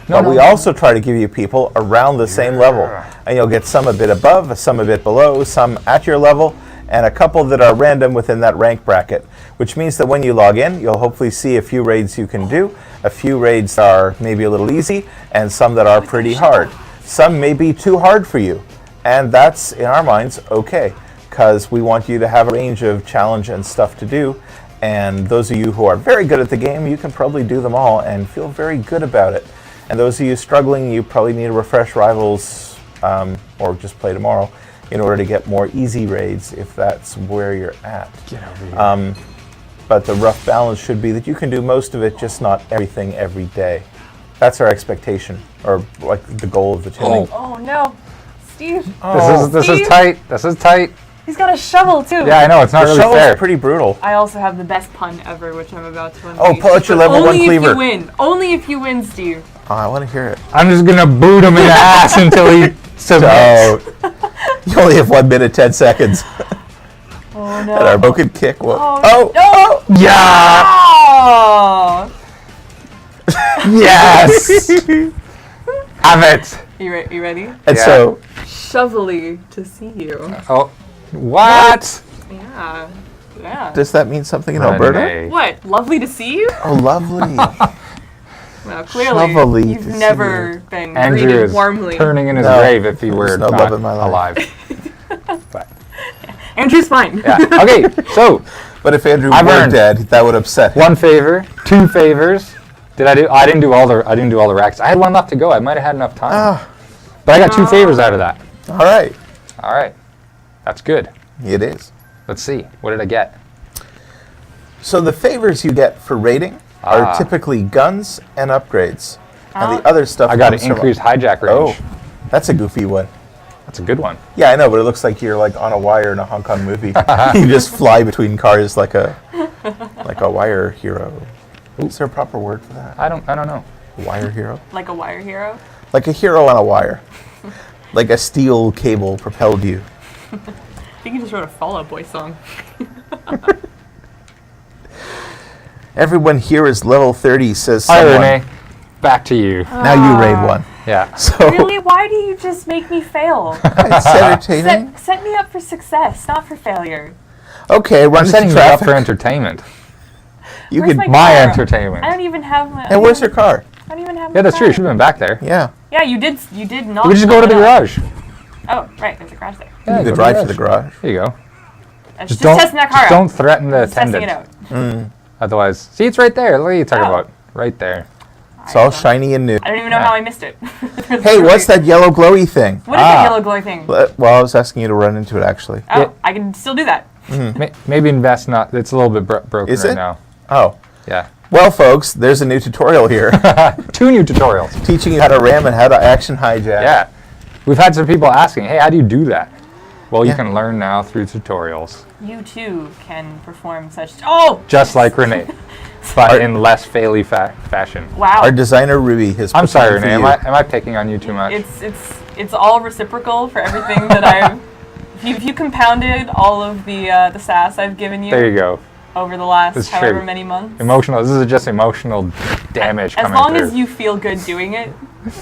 But we also try to give you people around the same level. And you'll get some a bit above, some a bit below, some at your level, and a couple that are random within that rank bracket. Which means that when you log in, you'll hopefully see a few raids you can do. A few raids are maybe a little easy, and some that are pretty hard. Some may be too hard for you. And that's, in our minds, okay. Because we want you to have a range of challenge and stuff to do. And those of you who are very good at the game, you can probably do them all and feel very good about it. And those of you struggling, you probably need to refresh Rivals or just play tomorrow in order to get more easy raids if that's where you're at. Get over here. But the rough balance should be that you can do most of it, just not everything every day. That's our expectation, or like the goal of the channel. Oh no, Steve. This is tight. This is tight. He's got a shovel too. Yeah, I know. It's not really shovel's fair. pretty brutal. I also have the best pun ever, which I'm about to unleash. Oh, pull out your level 1 cleaver. Only if you win. Only if you win, Steve. Oh, I want to hear it. I'm just going to boot him in the ass until he submits. You only have 1 minute 10 seconds. Oh no. And our broken kick. No. Yeah! Oh. Yes! Have it. You ready? And Yeah. so, Shovelly to see you. Oh, what? Yeah. Yeah. does that mean something in Alberta? Renee. What? Lovely to see you? Oh, lovely. Well, clearly Shovelly you've to see never you. been Andrew greeted is warmly. turning in his No, grave if he there's were no not love in my life. alive. But, Andrew's fine. yeah. Okay, so But if Andrew I've were earned dead, that would upset him. 1 favor, 2 favors. I didn't do all the racks. I had 1 left to go. I might have had enough time. Ah, But I got 2 favors out of that. all right. All right. That's good. It is. Let's see. What did I get? So the favors you get for raiding are typically guns and upgrades. And the other stuff I got an comes from- increased hijack range. Oh, that's a goofy one. That's a good one. Yeah, I know, but it looks like you're like on a wire in a Hong Kong movie. You just fly between cars like a wire hero. Is there a proper word for that? I don't know. Wire hero? Like a wire hero. Like a hero on a wire. Like a steel cable propelled you. I think you just wrote a Fall Out Boy song. Everyone here is level 30, says Hi, someone. Renee. Back to you. Now you raid one. Yeah. So Really? Why do you just make me fail? it's entertaining. Set me up for success, not for failure. Okay, run I'm into setting you up traffic. for entertainment. You Where's could. My car? entertainment. I don't even have my. Hey, where's your car? I don't even have my Yeah, that's true. car. You should have been back there. Yeah, Yeah, you did not. We could just go to the garage. Oh, right. There's a garage there. Yeah, you go could drive to the garage. There you go. I was Just just testing that car out. don't threaten the Just testing it attendant. out. Otherwise, see, it's right there. Look what you talking Oh. about. Right there. It's all shiny and new. I don't even know Yeah. how I missed it. Hey, what's that yellow glowy thing? What is that yellow glowing thing? Well, I was asking you to run into it, actually. Oh, Yeah. I can still do that. Maybe invest not. It's a little bit broken Is right it? now. Oh. Yeah. Well, folks, there's a new tutorial here 2 new tutorials. teaching you how to ram and how to action hijack. Yeah. We've had some people asking, hey, how do you do that? Well, Yeah. you can learn now through tutorials. You too can perform such. Oh, Just like Renee. But in less faily fashion. wow. Our designer, Ruby, has I'm sorry, performed for Renee. you. Am I picking on you too much? It's all reciprocal for everything that I've. If you compounded all of the sass I've given you There you go. over the last That's however true. many months, Emotional. This is just emotional damage as coming long through. as you feel good doing it,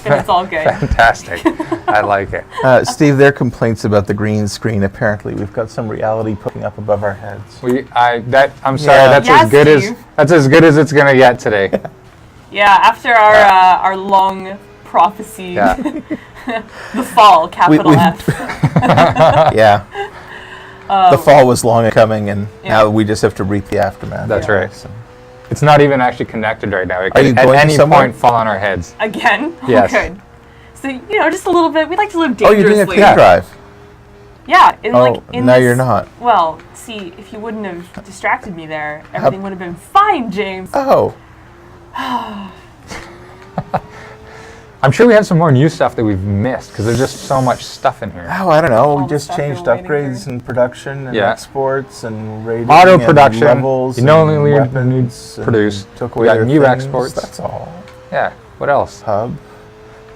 then it's all good. Fantastic. I like it. Steve, there are complaints about the green screen. Apparently, we've got some reality poking up above our heads. I'm sorry. Yeah. That's Yes, as good Steve. that's as good as it's gonna get today. Yeah, after our long prophecy, Yeah. the fall, capital we've- F. Yeah. The fall was long coming, and Yeah. now we just have to reap the aftermath. That's Yeah. right. So- It's not even actually connected right now. It Are could you at going any somewhere? point fall on our heads. Again? Yes. Oh, good. So, just a little bit. We like to live Oh, you're dangerously. doing a pay drive. Yeah. In, Oh, in now this- you're not. Well, see, if you wouldn't have distracted me there, everything would have been fine, James. Oh, I'm sure we have some more new stuff that we've missed because there's just so much stuff in here. oh, I don't know. All We the just stuff changed you're waiting upgrades for. and production and Yeah. exports and rating Auto and production. levels You no and longer need to weapons and produce. Took We away got their new things. exports. That's all. Yeah. What else? Hub.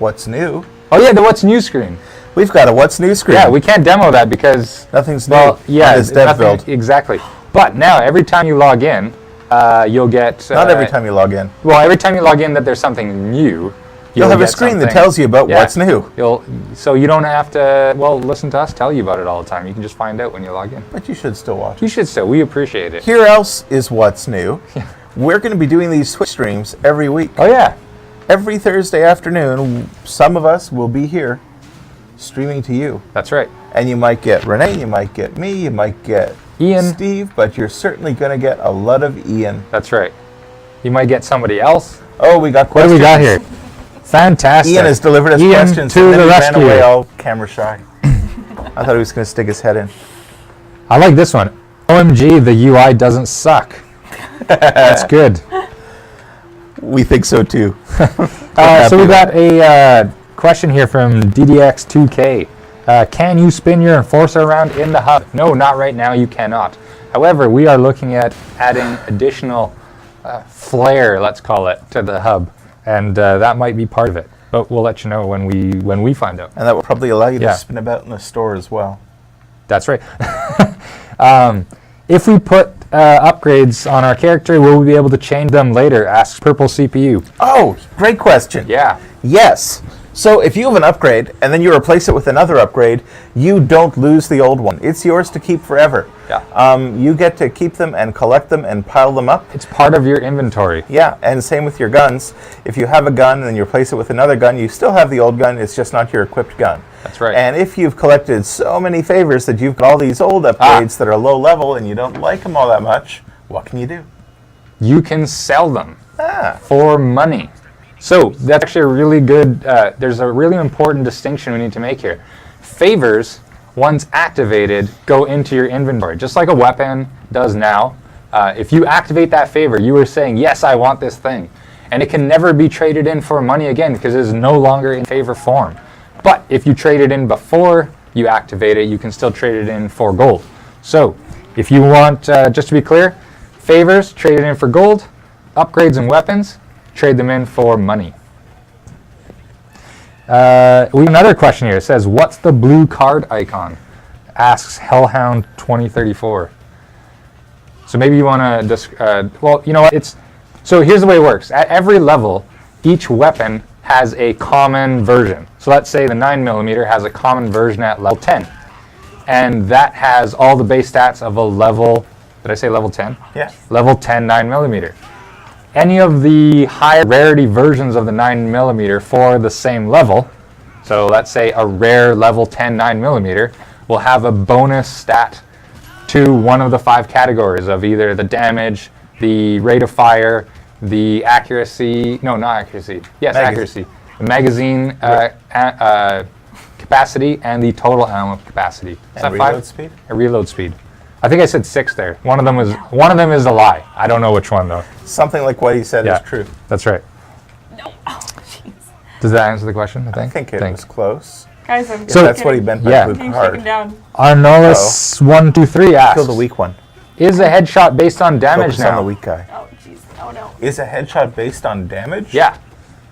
what's new. Oh yeah, the what's new screen. We've got a what's new screen. Yeah, we can't demo that because Nothing's well, new yeah, on this dev build. Exactly. But now every time you log in, you'll get Not every time you log in. Well, every time you log in that there's something new, You'll have a screen that tells you about what's new. So you don't have to listen to us tell you about it all the time. You can just find out when you log in. But you should still watch. You should still. We appreciate it. Here else is what's new. We're going to be doing these Twitch streams every week. Oh yeah. Every Thursday afternoon, some of us will be here streaming to you. That's right. And you might get Renee, you might get me, you might get Ian, Steve, but you're certainly going to get a lot of Ian. That's right. You might get somebody else. Oh, we got questions. What do we got here? Fantastic. Ian has delivered us questions to and then the he rescue. ran away all camera shy. I thought he was going to stick his head in. I like this one. OMG, the UI doesn't suck. That's good. We think so too. So we got a question here from DDX2K. Can you spin your enforcer around in the hub? No, not right now. You cannot. However, we are looking at adding additional flair, let's call it, to the hub, and that might be part of it. But we'll let you know when we find out. And that will probably allow you to spin about in the store as well. That's right. If we put upgrades on our character, will we be able to change them later? Asks Purple CPU. Oh, great question. Yeah. Yes. So if you have an upgrade and then you replace it with another upgrade, you don't lose the old one. It's yours to keep forever. Yeah. You get to keep them and collect them and pile them up. It's part of your inventory. Yeah, and same with your guns. If you have a gun and then you replace it with another gun, you still have the old gun, it's just not your equipped gun. That's right. And if you've collected so many favors that you've got all these old upgrades that are low level and you don't like them all that much, what can you do? You can sell them for money. So that's actually a really good, there's a really important distinction we need to make here. Favors, once activated, go into your inventory, just like a weapon does now. If you activate that favor, you are saying, yes, I want this thing. And it can never be traded in for money again because it is no longer in favor form. But if you trade it in before you activate it, you can still trade it in for gold. So if you want, just to be clear, favors, trade it in for gold, upgrades and weapons, trade them in for money. We have another question here. It says, what's the blue card icon? Asks Hellhound 2034. So maybe you want to, well, you know what? So here's the way it works. At every level, each weapon has a common version. So let's say the 9mm has a common version at level 10. And that has all the base stats of a level, did I say level 10? Yeah. Level 10 9mm. Any of the higher rarity versions of the 9mm for the same level, so let's say a rare level 10 9mm, will have a bonus stat to one of the 5 categories of either the damage, the rate of fire, the accuracy, no, not accuracy, yes, accuracy, the magazine capacity, and the total ammo capacity. Is and that reload 5? speed? A reload speed. I think I said 6 there. One of them is a lie. I don't know which one though. Something like what he said is true. That's right. No. Oh, jeez. Does that answer the question? I think it was close. Guys, I'm So that's what he meant by blue getting card. shaken down. Arnolis123 asks, Kill the weak one. is a headshot based on damage Focus now? on the weak guy. Oh, jeez. Oh, no. Is a headshot based on damage? Yeah.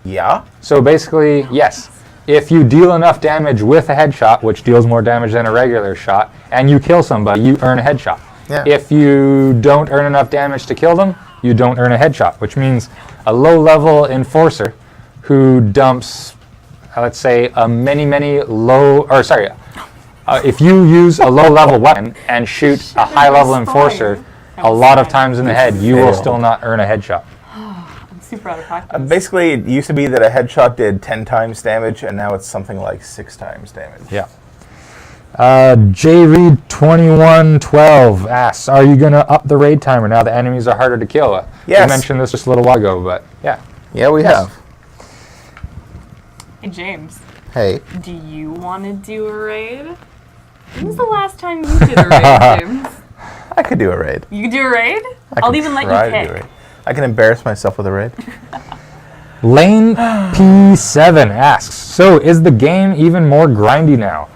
Yeah? So basically, yes. If you deal enough damage with a headshot, which deals more damage than a regular shot, and you kill somebody, you earn a headshot. Yeah. If you don't earn enough damage to kill them, you don't earn a headshot, which means a low-level enforcer who dumps, let's say, if you use a low-level weapon and shoot a high-level enforcer a lot of times in the head, you will still not earn a headshot. I'm super out of practice. Basically, it used to be that a headshot did 10 times damage, and now it's something like 6 times damage. Yeah. JReed2112 asks, are you going to up the raid timer now the enemies are harder to kill? Yes. We mentioned this just a little while ago, but yeah. Yeah, we have. Hey, James. Hey. Do you want to do a raid? When was the last time you did a raid, James? I could do a raid. You can do a raid? I'll even let you try to pick. do a raid. I can embarrass myself with a raid. Lane P7 asks, so is the game even more grindy now?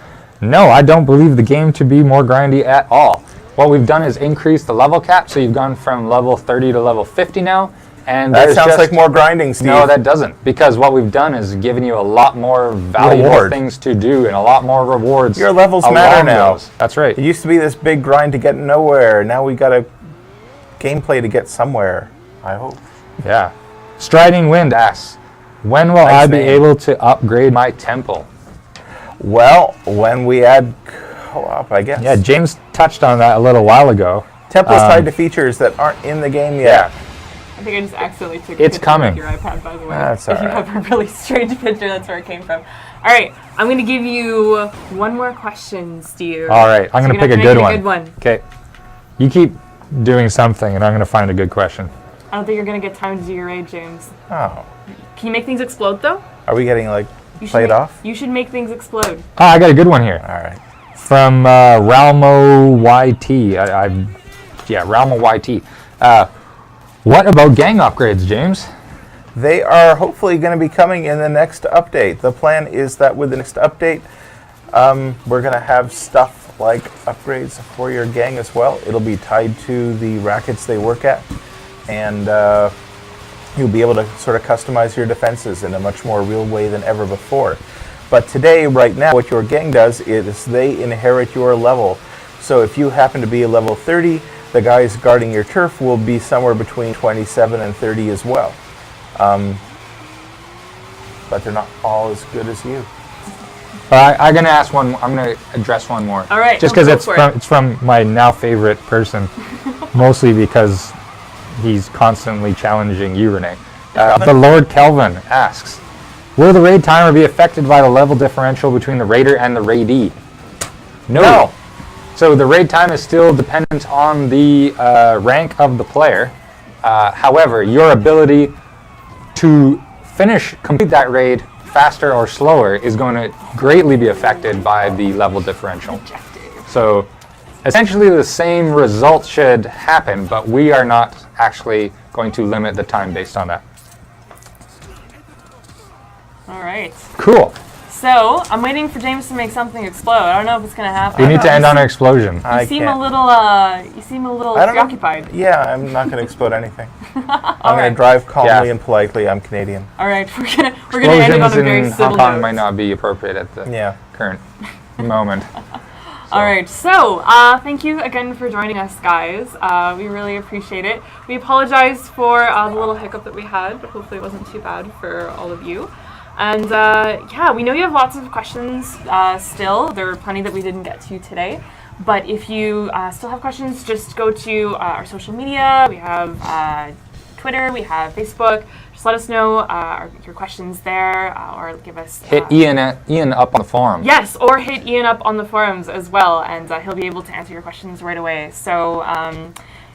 No, I don't believe the game to be more grindy at all. What we've done is increase the level cap, so you've gone from level 30 to level 50 now, And That there's sounds just, like more grinding, Steve. No, that doesn't, because what we've done is given you a lot more valuable things to do and a lot more rewards. Your levels matter now. Those. That's right. It used to be this big grind to get nowhere. Now we got a gameplay to get somewhere, I hope. Yeah. Striding Wind asks, when will I be name. able to upgrade my temple? Well, when we add co-op, I guess. Yeah, James touched on that a little while ago. Temple's tied to features that aren't in the game yet. Yeah. I think I just accidentally took a It's picture coming. with your iPad, by the way. That's if you alright. have a really strange picture, that's where it came from. All right, I'm going to give you one more question, Steve. All right, I'm So going to you're pick a gonna good make one. it a good one. Okay. You keep doing something, and I'm going to find a good question. I don't think you're going to get time to do your raid, James. Oh. Can you make things explode, though? Are we getting, like, You should played make- off? You should make things explode. Ah, I got a good one here. All right. From Ralmo YT. Ralmo YT. What about gang upgrades, James? They are hopefully going to be coming in the next update. The plan is that with the next update, we're going to have stuff like upgrades for your gang as well. It'll be tied to the rackets they work at, and you'll be able to sort of customize your defenses in a much more real way than ever before. But today, right now, what your gang does is they inherit your level. So if you happen to be a level 30, the guys guarding your turf will be somewhere between 27 and 30 as well. But they're not all as good as you. I'm going to ask one. I'm going to address one more. All right, Just go because for it. it's from my now favorite person, mostly because he's constantly challenging you, Renee. The Lord Kelvin asks, will the raid timer be affected by the level differential between the raider and the raidee? No. So the raid time is still dependent on the rank of the player. However, your ability to complete that raid faster or slower is going to greatly be affected by the level differential. So essentially the same result should happen, but we are not actually going to limit the time based on that. All right. Cool. So I'm waiting for James to make something explode. I don't know if it's going to happen. We need to end on an explosion. You seem a little I don't know. preoccupied. Yeah, I'm not going to explode anything. I'm going right. to drive calmly Yeah. and politely. I'm Canadian. All right, we're gonna end it on a very Explosions in civil Hong Kong note. might not be appropriate at the Yeah. current moment. All right, so thank you again for joining us, guys. We really appreciate it. We apologize for the little hiccup that we had, but hopefully it wasn't too bad for all of you. And yeah, we know you have lots of questions still. There are plenty that we didn't get to today. But if you still have questions, just go to our social media. We have Twitter, we have Facebook. Just let us know your questions there, or give us... Hit Ian up on the forum. Yes, or hit Ian up on the forums as well, and he'll be able to answer your questions right away. So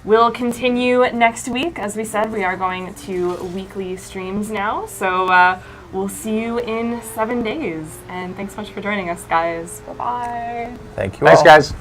we'll continue next week. As we said, we are going to weekly streams now. So we'll see you in 7 days. And thanks so much for joining us, guys. Bye-bye. Thank you Thanks, all. guys.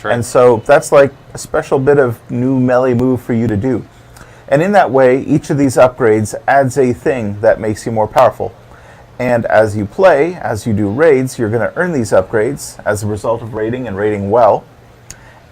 And so that's like a special bit of new melee move for you to do. And in that way, each of these upgrades adds a thing that makes you more powerful. And as you play, as you do raids, you're going to earn these upgrades as a result of raiding and raiding well.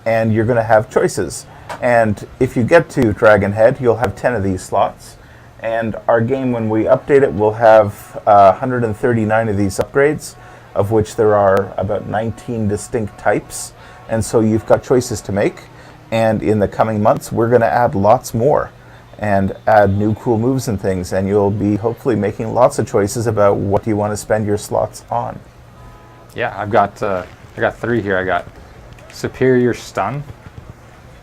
And you're going to have choices. And if you get to Dragon Head, you'll have 10 of these slots. And our game, when we update it, will have 139 of these upgrades, of which there are about 19 distinct types. And so you've got choices to make. And in the coming months, we're going to add lots more and add new cool moves and things. And you'll be hopefully making lots of choices about what you want to spend your slots on. Yeah, I got 3 here. I got Superior Stun.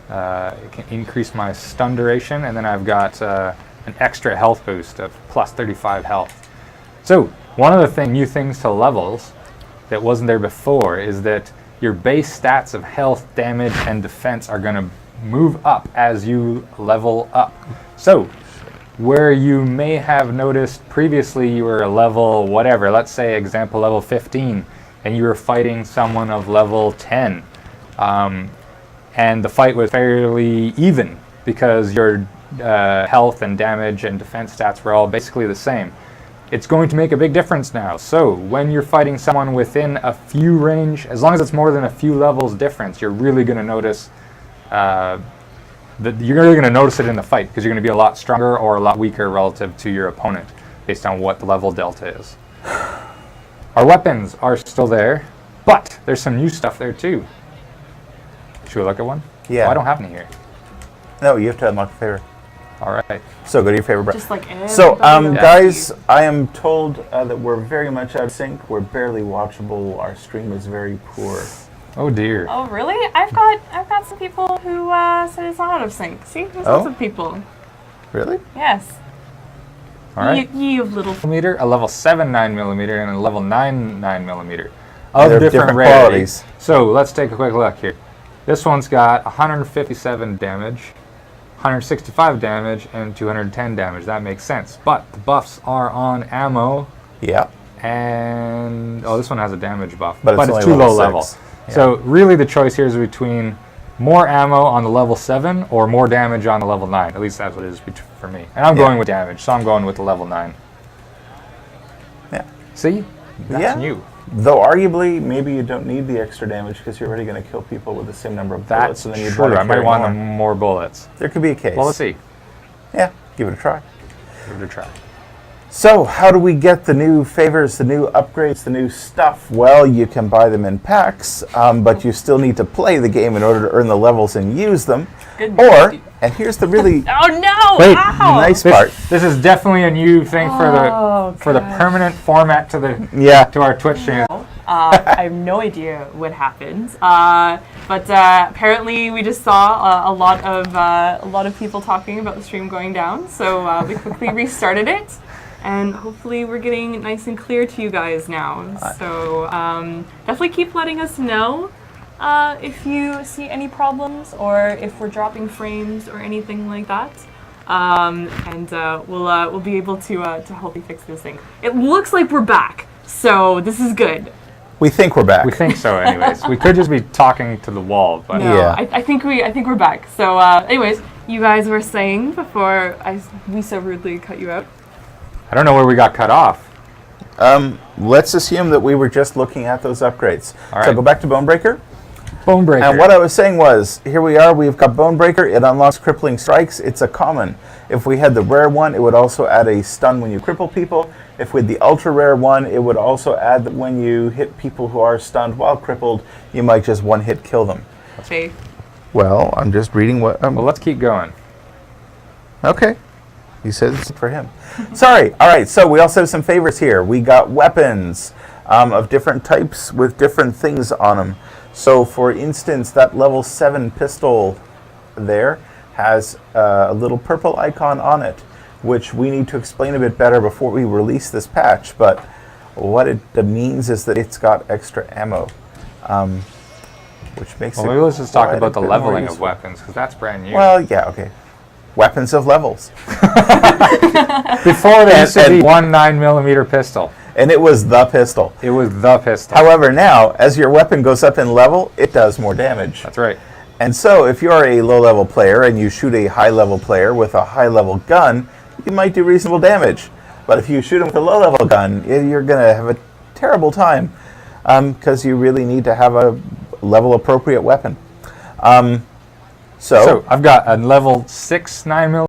It can increase my stun duration, and then I've got an extra health boost of plus 35 health. So one of the new things to levels that wasn't there before is that your base stats of health, damage, and defense are going to move up as you level up. So where you may have noticed previously you were a level whatever, let's say example level 15, and you were fighting someone of level 10, and the fight was fairly even because your health and damage and defense stats were all basically the same. It's going to make a big difference now. So when you're fighting someone within a few range, as long as it's more than a few levels difference, you're really going to notice you're really going to notice it in the fight because you're going to be a lot stronger or a lot weaker relative to your opponent based on what the level delta is. Our weapons are still there, but there's some new stuff there too. Should we look at one? Yeah. Oh, I don't have any here. No, you have to unlock a favorite. All right. So go to your favorite brand. Just like So, everybody else. guys, I am told that we're very much out of sync. We're barely watchable. Our stream is very poor. Oh dear. Oh really? I've got some people who said it's not out of sync. See, there's lots of people. Really? Yes. All right. You little. Millimeter, a level 7 9mm, and a level 9 9mm And of they're different different rarity. qualities. So let's take a quick look here. This one's got 157 damage, 165 damage, and 210 damage. That makes sense. But the buffs are on ammo, Yeah. and this one has a damage buff, But it's only too level low level. 6. Yeah. So really, the choice here is between more ammo on the level 7 or more damage on the level 9. At least that's what it is for me. And I'm Yeah. going with damage, so I'm going with the level 9. Yeah. See? That's Yeah. new. Though arguably, maybe you don't need the extra damage because you're already going to kill people with the same number of bullets. That's And then you'd true. want to I might carry want more. more bullets. There could be a case. Well, let's see. Yeah, give it a try. Give it a try. So, how do we get the new favors, the new upgrades, the new stuff? Well, you can buy them in packs, but you still need to play the game in order to earn the levels and use them. Good Or, night. and here's the really Oh no! Wait, Ow! nice part. This is definitely a new thing Oh, for the gosh. permanent format to Yeah. our Twitch stream. I have no idea what happened, but apparently we just saw a lot of people talking about the stream going down. So we quickly restarted it, and hopefully we're getting nice and clear to you guys now. So definitely keep letting us know if you see any problems or if we're dropping frames or anything like that. And we'll be able to help you fix this thing. It looks like we're back, so this is good. We think we're back. We think so, anyways. We could just be talking to the wall, but No, Yeah. I think we're back. So, anyways, you guys were saying before we so rudely cut you out. I don't know where we got cut off. Let's assume that we were just looking at those upgrades. All So right. go back to Bonebreaker. Bonebreaker. And what I was saying was, here we are, we've got Bonebreaker, it unlocks Crippling Strikes, it's a common. If we had the rare one, it would also add a stun when you cripple people. If we had the ultra rare one, it would also add that when you hit people who are stunned while crippled, you might just one hit kill them. Faith. Well, I'm just reading what... Well, let's keep going. Okay. He said it's for him. Sorry. All right, so we also have some favorites here. We got weapons of different types with different things on them. So, for instance, that level 7 pistol there has a little purple icon on it, which we need to explain a bit better before we release this patch. But what it means is that it's got extra ammo, which makes it Well, maybe let's just talk quite about a the bit more leveling of useful. weapons, because that's brand new. Well, yeah, okay. Weapons of levels. Before there used to be and- one 9mm pistol. And it was the pistol. It was the pistol. However, now, as your weapon goes up in level, it does more damage. That's right. And so, if you're a low-level player and you shoot a high-level player with a high-level gun, you might do reasonable damage. But if you shoot him with a low-level gun, you're going to have a terrible time because you really need to have a level-appropriate weapon. So I've got a level 6 9mm